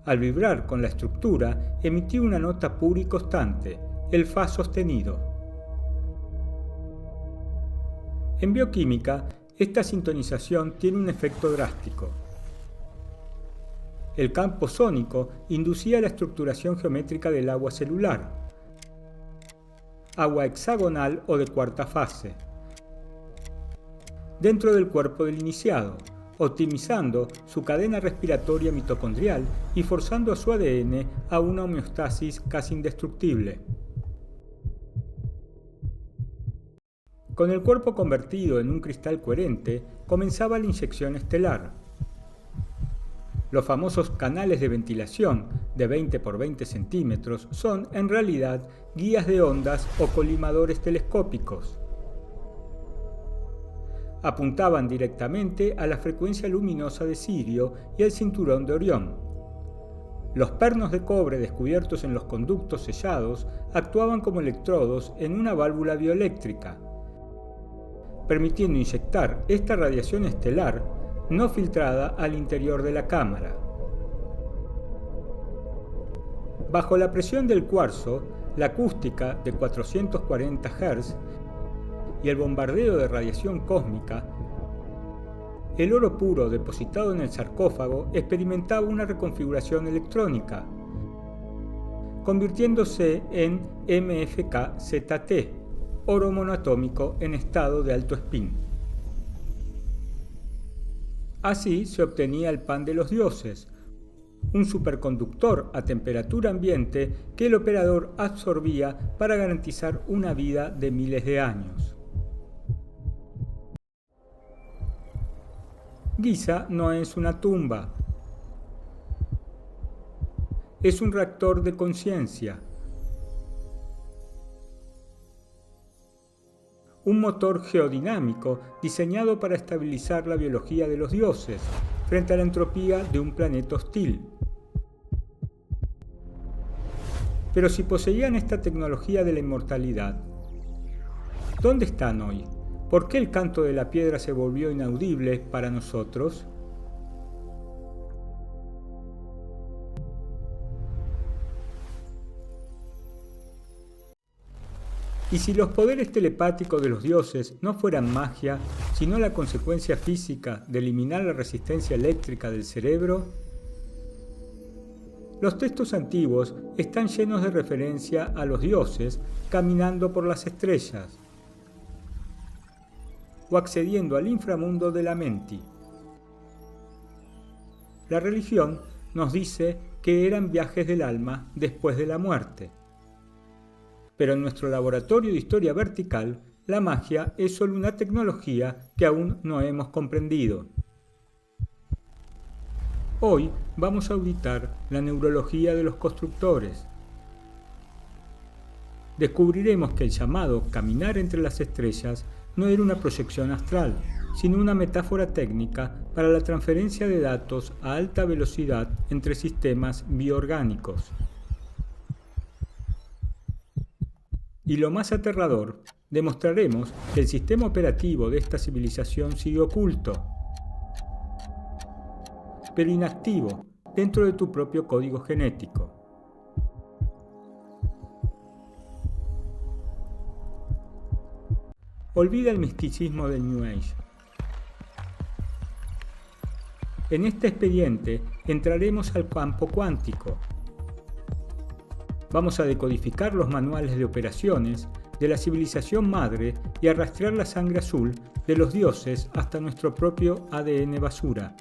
Al vibrar con la estructura, emitía una nota pura y constante, el Fa sostenido. En bioquímica, esta sintonización tiene un efecto drástico. El campo sónico inducía la estructuración geométrica del agua celular, agua hexagonal o de cuarta fase, dentro del cuerpo del iniciado, optimizando su cadena respiratoria mitocondrial y forzando a su ADN a una homeostasis casi indestructible. Con el cuerpo convertido en un cristal coherente, comenzaba la inyección estelar. Los famosos canales de ventilación de 20 por 20 centímetros son, en realidad, guías de ondas o colimadores telescópicos. Apuntaban directamente a la frecuencia luminosa de Sirio y al cinturón de Orión. Los pernos de cobre descubiertos en los conductos sellados actuaban como electrodos en una válvula bioeléctrica, permitiendo inyectar esta radiación estelar no filtrada al interior de la cámara. Bajo la presión del cuarzo, la acústica de 440 Hz y el bombardeo de radiación cósmica, el oro puro depositado en el sarcófago experimentaba una reconfiguración electrónica, convirtiéndose en MFK-ZT, oro monoatómico en estado de alto spin. Así se obtenía el pan de los dioses, un superconductor a temperatura ambiente que el operador absorbía para garantizar una vida de miles de años. Giza no es una tumba, es un reactor de conciencia, un motor geodinámico diseñado para estabilizar la biología de los dioses frente a la entropía de un planeta hostil. Pero si poseían esta tecnología de la inmortalidad, ¿dónde están hoy? ¿Por qué el canto de la piedra se volvió inaudible para nosotros? Y si los poderes telepáticos de los dioses no fueran magia, sino la consecuencia física de eliminar la resistencia eléctrica del cerebro, los textos antiguos están llenos de referencia a los dioses caminando por las estrellas o accediendo al inframundo de la Menti. La religión nos dice que eran viajes del alma después de la muerte. Pero en nuestro laboratorio de historia vertical, la magia es solo una tecnología que aún no hemos comprendido. Hoy vamos a auditar la neurología de los constructores. Descubriremos que el llamado caminar entre las estrellas no era una proyección astral, sino una metáfora técnica para la transferencia de datos a alta velocidad entre sistemas bioorgánicos. Y lo más aterrador, demostraremos que el sistema operativo de esta civilización sigue oculto, pero inactivo dentro de tu propio código genético. Olvida el misticismo del New Age. En este expediente entraremos al campo cuántico. Vamos a decodificar los manuales de operaciones de la civilización madre y a rastrear la sangre azul de los dioses hasta nuestro propio ADN basura.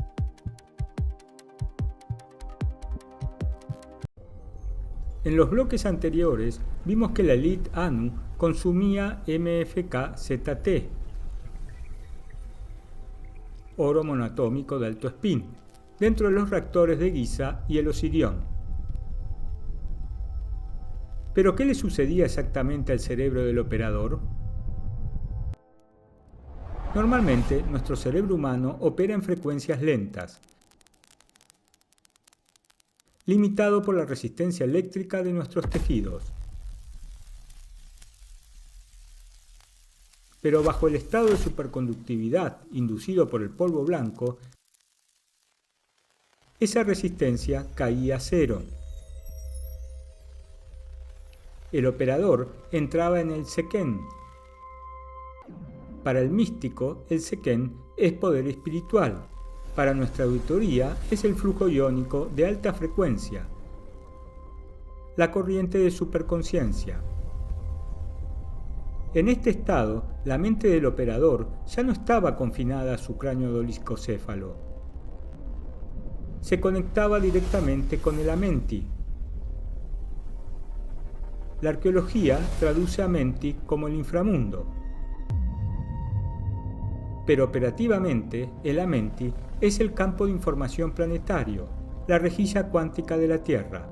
En los bloques anteriores vimos que la élite Anu consumía MFK-ZT, oro monoatómico de alto spin, dentro de los reactores de Giza y el Osirión. ¿Pero qué le sucedía exactamente al cerebro del operador? Normalmente, nuestro cerebro humano opera en frecuencias lentas, limitado por la resistencia eléctrica de nuestros tejidos. Pero bajo el estado de superconductividad inducido por el polvo blanco, esa resistencia caía a cero. El operador entraba en el Sekhen. Para el místico, el Sekhen es poder espiritual. Para nuestra auditoría es el flujo iónico de alta frecuencia, la corriente de superconciencia. En este estado, la mente del operador ya no estaba confinada a su cráneo dolicocéfalo. Se conectaba directamente con el Amenti. La arqueología traduce Amenti como el inframundo. Pero operativamente, el Amenti es el campo de información planetario, la rejilla cuántica de la Tierra.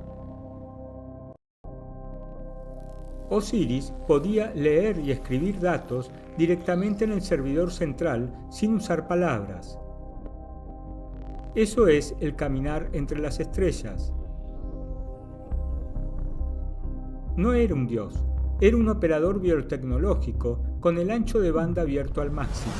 Osiris podía leer y escribir datos directamente en el servidor central sin usar palabras. Eso es el caminar entre las estrellas. No era un dios, era un operador biotecnológico con el ancho de banda abierto al máximo.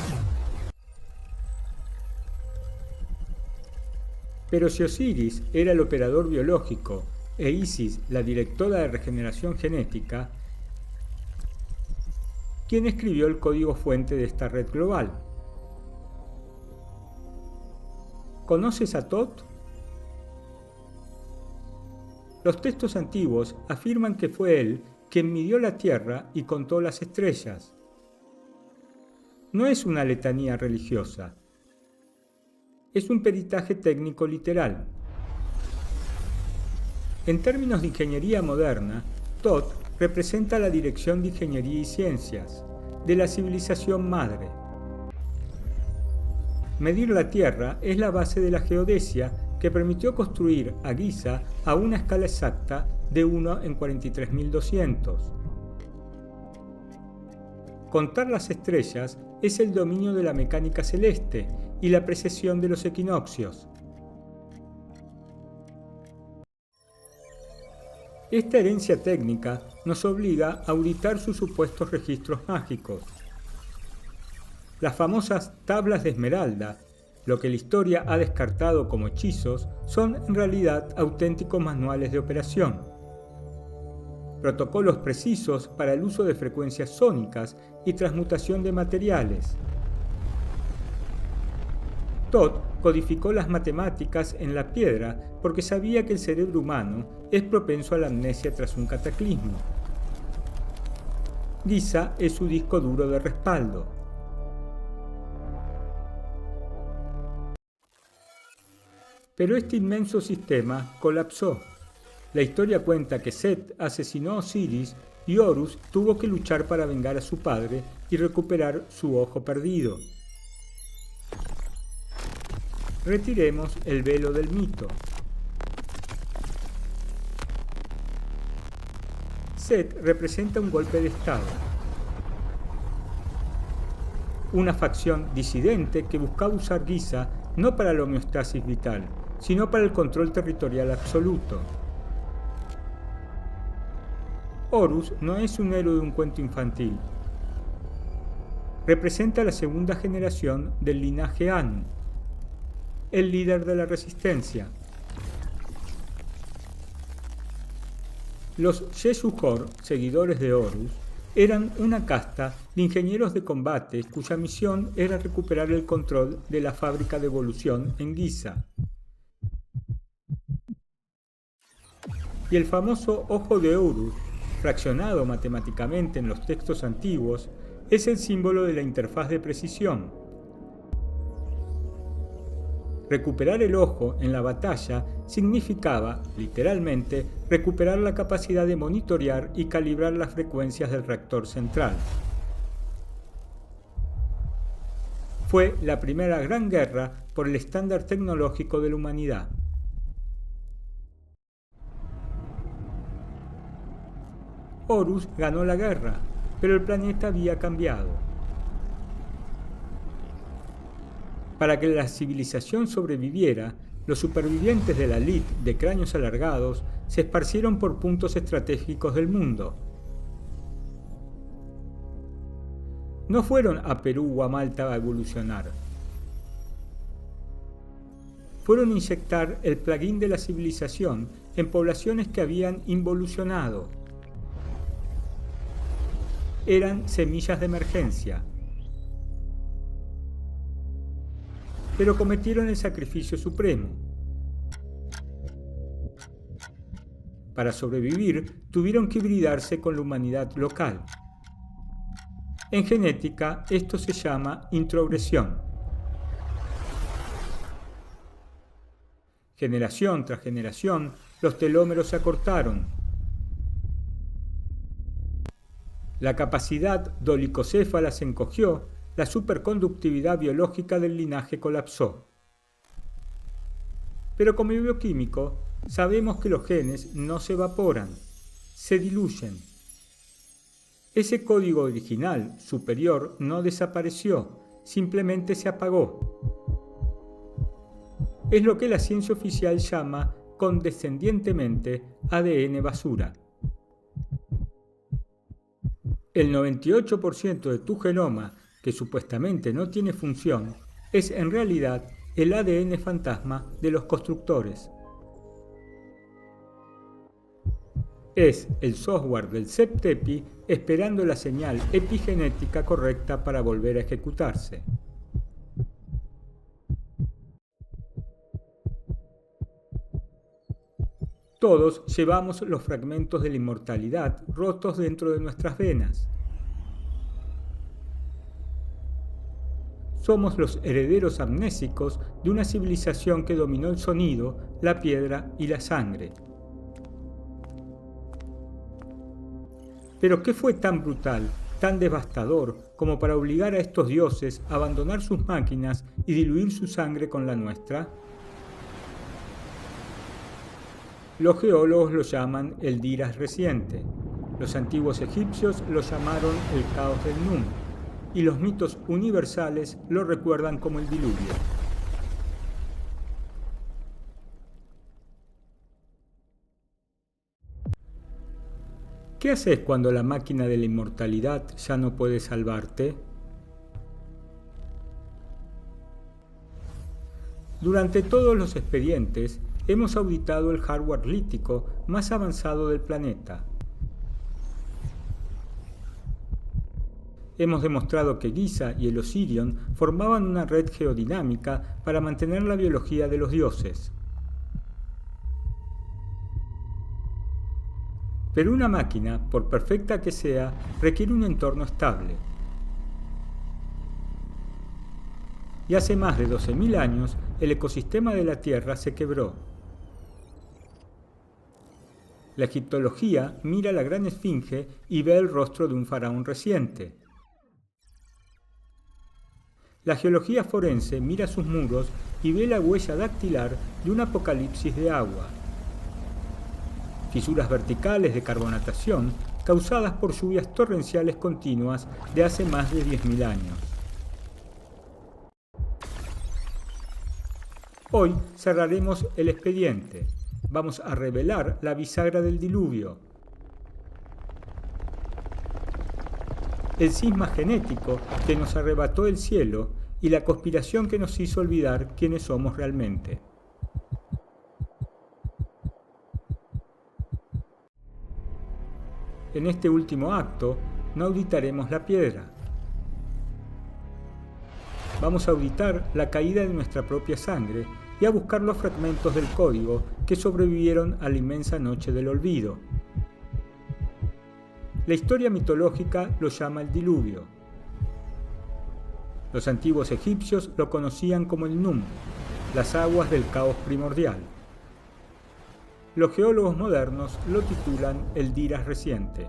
Pero si Osiris era el operador biológico e Isis la directora de regeneración genética, ¿quién escribió el código fuente de esta red global? ¿Conoces a Thoth? Los textos antiguos afirman que fue él quien midió la Tierra y contó las estrellas. No es una letanía religiosa. Es un peritaje técnico literal. En términos de ingeniería moderna, Thoth representa la Dirección de Ingeniería y Ciencias de la civilización madre. Medir la Tierra es la base de la geodesia que permitió construir a Giza a una escala exacta de 1 en 43.200. Contar las estrellas es el dominio de la mecánica celeste y la precesión de los equinoccios. Esta herencia técnica nos obliga a auditar sus supuestos registros mágicos. Las famosas tablas de esmeralda, lo que la historia ha descartado como hechizos, son en realidad auténticos manuales de operación. Protocolos precisos para el uso de frecuencias sónicas y transmutación de materiales. Thoth codificó las matemáticas en la piedra porque sabía que el cerebro humano es propenso a la amnesia tras un cataclismo. Giza es su disco duro de respaldo. Pero este inmenso sistema colapsó. La historia cuenta que Set asesinó a Osiris y Horus tuvo que luchar para vengar a su padre y recuperar su ojo perdido. Retiremos el velo del mito. Set representa un golpe de Estado. Una facción disidente que buscaba usar Giza no para la homeostasis vital, sino para el control territorial absoluto. Horus no es un héroe de un cuento infantil. Representa la segunda generación del linaje Anu, el líder de la resistencia. Los Yeshujor, seguidores de Horus, eran una casta de ingenieros de combate cuya misión era recuperar el control de la fábrica de evolución en Giza. Y el famoso Ojo de Horus, fraccionado matemáticamente en los textos antiguos, es el símbolo de la interfaz de precisión. Recuperar el ojo en la batalla significaba, literalmente, recuperar la capacidad de monitorear y calibrar las frecuencias del reactor central. Fue la primera gran guerra por el estándar tecnológico de la humanidad. Horus ganó la guerra, pero el planeta había cambiado. Para que la civilización sobreviviera, los supervivientes de la Lith de cráneos alargados se esparcieron por puntos estratégicos del mundo. No fueron a Perú o a Malta a evolucionar. Fueron a inyectar el plugin de la civilización en poblaciones que habían involucionado. Eran semillas de emergencia. Pero cometieron el sacrificio supremo. Para sobrevivir, tuvieron que hibridarse con la humanidad local. En genética, esto se llama introgresión. Generación tras generación, los telómeros se acortaron. La capacidad dolicocéfala se encogió, la superconductividad biológica del linaje colapsó. Pero como bioquímico, sabemos que los genes no se evaporan, se diluyen. Ese código original, superior, no desapareció, simplemente se apagó. Es lo que la ciencia oficial llama condescendientemente ADN basura. El 98% de tu genoma, que supuestamente no tiene función, es en realidad el ADN fantasma de los constructores. Es el software del CEP-TEPI esperando la señal epigenética correcta para volver a ejecutarse. Todos llevamos los fragmentos de la inmortalidad rotos dentro de nuestras venas. Somos los herederos amnésicos de una civilización que dominó el sonido, la piedra y la sangre. Pero ¿qué fue tan brutal, tan devastador, como para obligar a estos dioses a abandonar sus máquinas y diluir su sangre con la nuestra? Los geólogos lo llaman el Diras reciente, los antiguos egipcios lo llamaron el caos del Num, y los mitos universales lo recuerdan como el diluvio. ¿Qué haces cuando la máquina de la inmortalidad ya no puede salvarte? Durante todos los expedientes, hemos auditado el hardware lítico más avanzado del planeta. Hemos demostrado que Giza y el Osirion formaban una red geodinámica para mantener la biología de los dioses. Pero una máquina, por perfecta que sea, requiere un entorno estable. Y hace más de 12.000 años, el ecosistema de la Tierra se quebró. La egiptología mira la gran esfinge y ve el rostro de un faraón reciente. La geología forense mira sus muros y ve la huella dactilar de un apocalipsis de agua. Fisuras verticales de carbonatación causadas por lluvias torrenciales continuas de hace más de 10.000 años. Hoy cerraremos el expediente. Vamos a revelar la bisagra del diluvio. El cisma genético que nos arrebató el cielo y la conspiración que nos hizo olvidar quiénes somos realmente. En este último acto, no auditaremos la piedra. Vamos a auditar la caída de nuestra propia sangre y a buscar los fragmentos del código que sobrevivieron a la inmensa noche del olvido. La historia mitológica lo llama el diluvio. Los antiguos egipcios lo conocían como el Num, las aguas del caos primordial. Los geólogos modernos lo titulan el Diras reciente.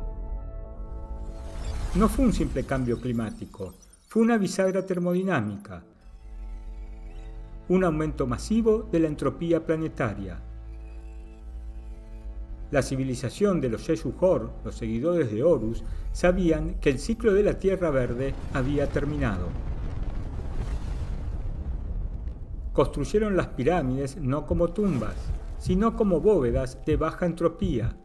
No fue un simple cambio climático, fue una bisagra termodinámica, un aumento masivo de la entropía planetaria. La civilización de los Sheshujor, los seguidores de Horus, sabían que el ciclo de la Tierra Verde había terminado. Construyeron las pirámides no como tumbas, sino como bóvedas de baja entropía,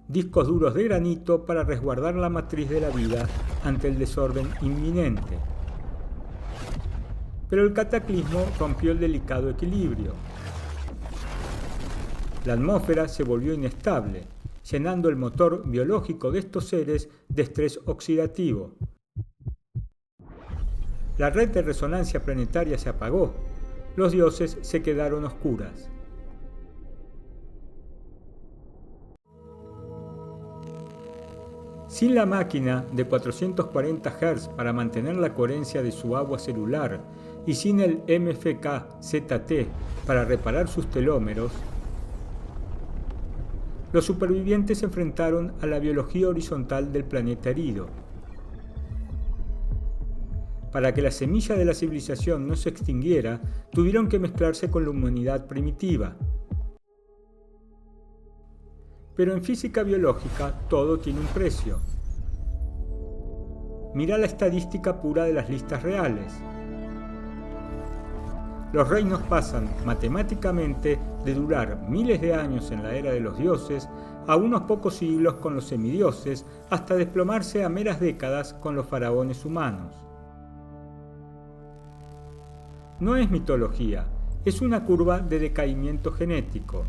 discos duros de granito para resguardar la matriz de la vida ante el desorden inminente. Pero el cataclismo rompió el delicado equilibrio. La atmósfera se volvió inestable, llenando el motor biológico de estos seres de estrés oxidativo. La red de resonancia planetaria se apagó, los dioses se quedaron oscuras. Sin la máquina de 440 Hz para mantener la coherencia de su agua celular y sin el MFK-ZT para reparar sus telómeros, los supervivientes se enfrentaron a la biología horizontal del planeta herido. Para que la semilla de la civilización no se extinguiera, tuvieron que mezclarse con la humanidad primitiva. Pero en física biológica todo tiene un precio. Mira la estadística pura de las listas reales. Los reinos pasan matemáticamente de durar miles de años en la era de los dioses a unos pocos siglos con los semidioses hasta desplomarse a meras décadas con los faraones humanos. No es mitología, es una curva de decaimiento genético.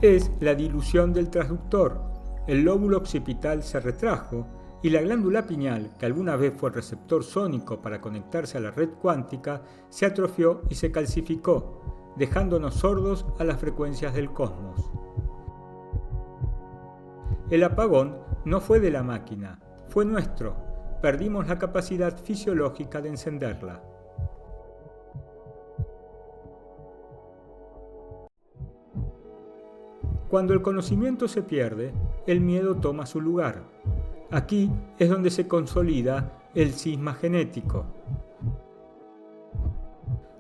Es la dilución del transductor. El lóbulo occipital se retrajo y la glándula pineal, que alguna vez fue el receptor sónico para conectarse a la red cuántica, se atrofió y se calcificó, dejándonos sordos a las frecuencias del cosmos. El apagón no fue de la máquina, fue nuestro. Perdimos la capacidad fisiológica de encenderla. Cuando el conocimiento se pierde, el miedo toma su lugar. Aquí es donde se consolida el cisma genético.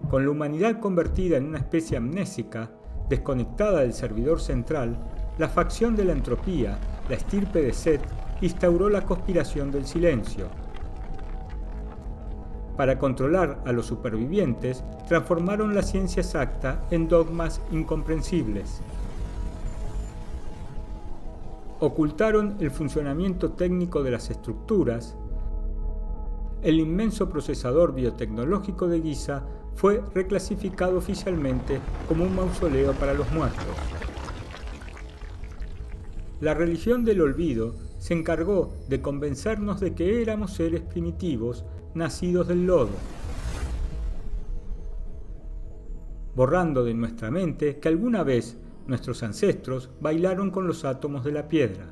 Con la humanidad convertida en una especie amnésica, desconectada del servidor central, la facción de la entropía, la estirpe de Set, instauró la conspiración del silencio. Para controlar a los supervivientes, transformaron la ciencia exacta en dogmas incomprensibles. Ocultaron el funcionamiento técnico de las estructuras. El inmenso procesador biotecnológico de Giza fue reclasificado oficialmente como un mausoleo para los muertos. La religión del olvido se encargó de convencernos de que éramos seres primitivos nacidos del lodo, borrando de nuestra mente que alguna vez nuestros ancestros bailaron con los átomos de la piedra.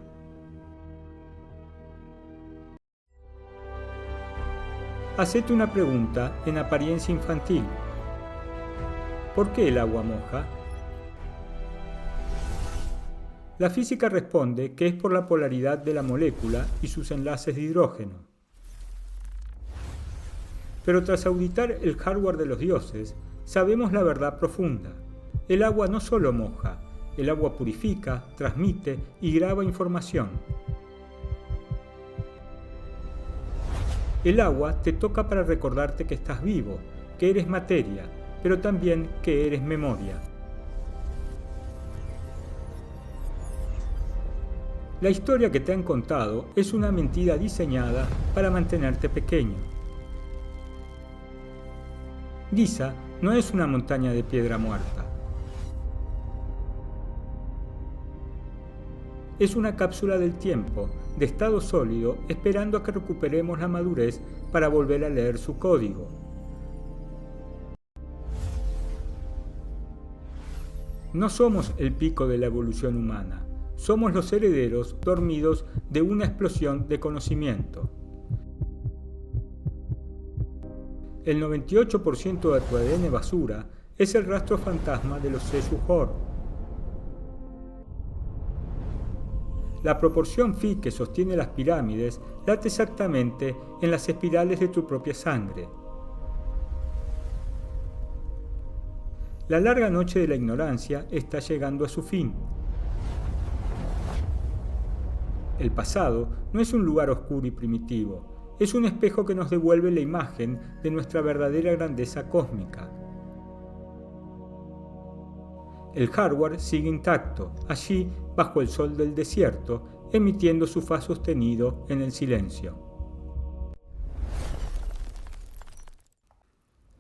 Hacete una pregunta en apariencia infantil. ¿Por qué el agua moja? La física responde que es por la polaridad de la molécula y sus enlaces de hidrógeno. Pero tras auditar el hardware de los dioses, sabemos la verdad profunda. El agua no solo moja, el agua purifica, transmite y graba información. El agua te toca para recordarte que estás vivo, que eres materia, pero también que eres memoria. La historia que te han contado es una mentira diseñada para mantenerte pequeño. Giza no es una montaña de piedra muerta. Es una cápsula del tiempo, de estado sólido, esperando a que recuperemos la madurez para volver a leer su código. No somos el pico de la evolución humana, somos los herederos dormidos de una explosión de conocimiento. El 98% de tu ADN basura es el rastro fantasma de los Sheshujor. La proporción phi que sostiene las pirámides late exactamente en las espirales de tu propia sangre. La larga noche de la ignorancia está llegando a su fin. El pasado no es un lugar oscuro y primitivo, es un espejo que nos devuelve la imagen de nuestra verdadera grandeza cósmica. El hardware sigue intacto, allí bajo el sol del desierto, emitiendo su fa sostenido en el silencio.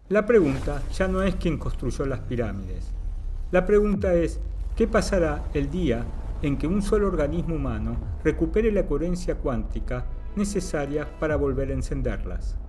La pregunta ya no es quién construyó las pirámides. La pregunta es, ¿qué pasará el día en que un solo organismo humano recupere la coherencia cuántica necesaria para volver a encenderlas?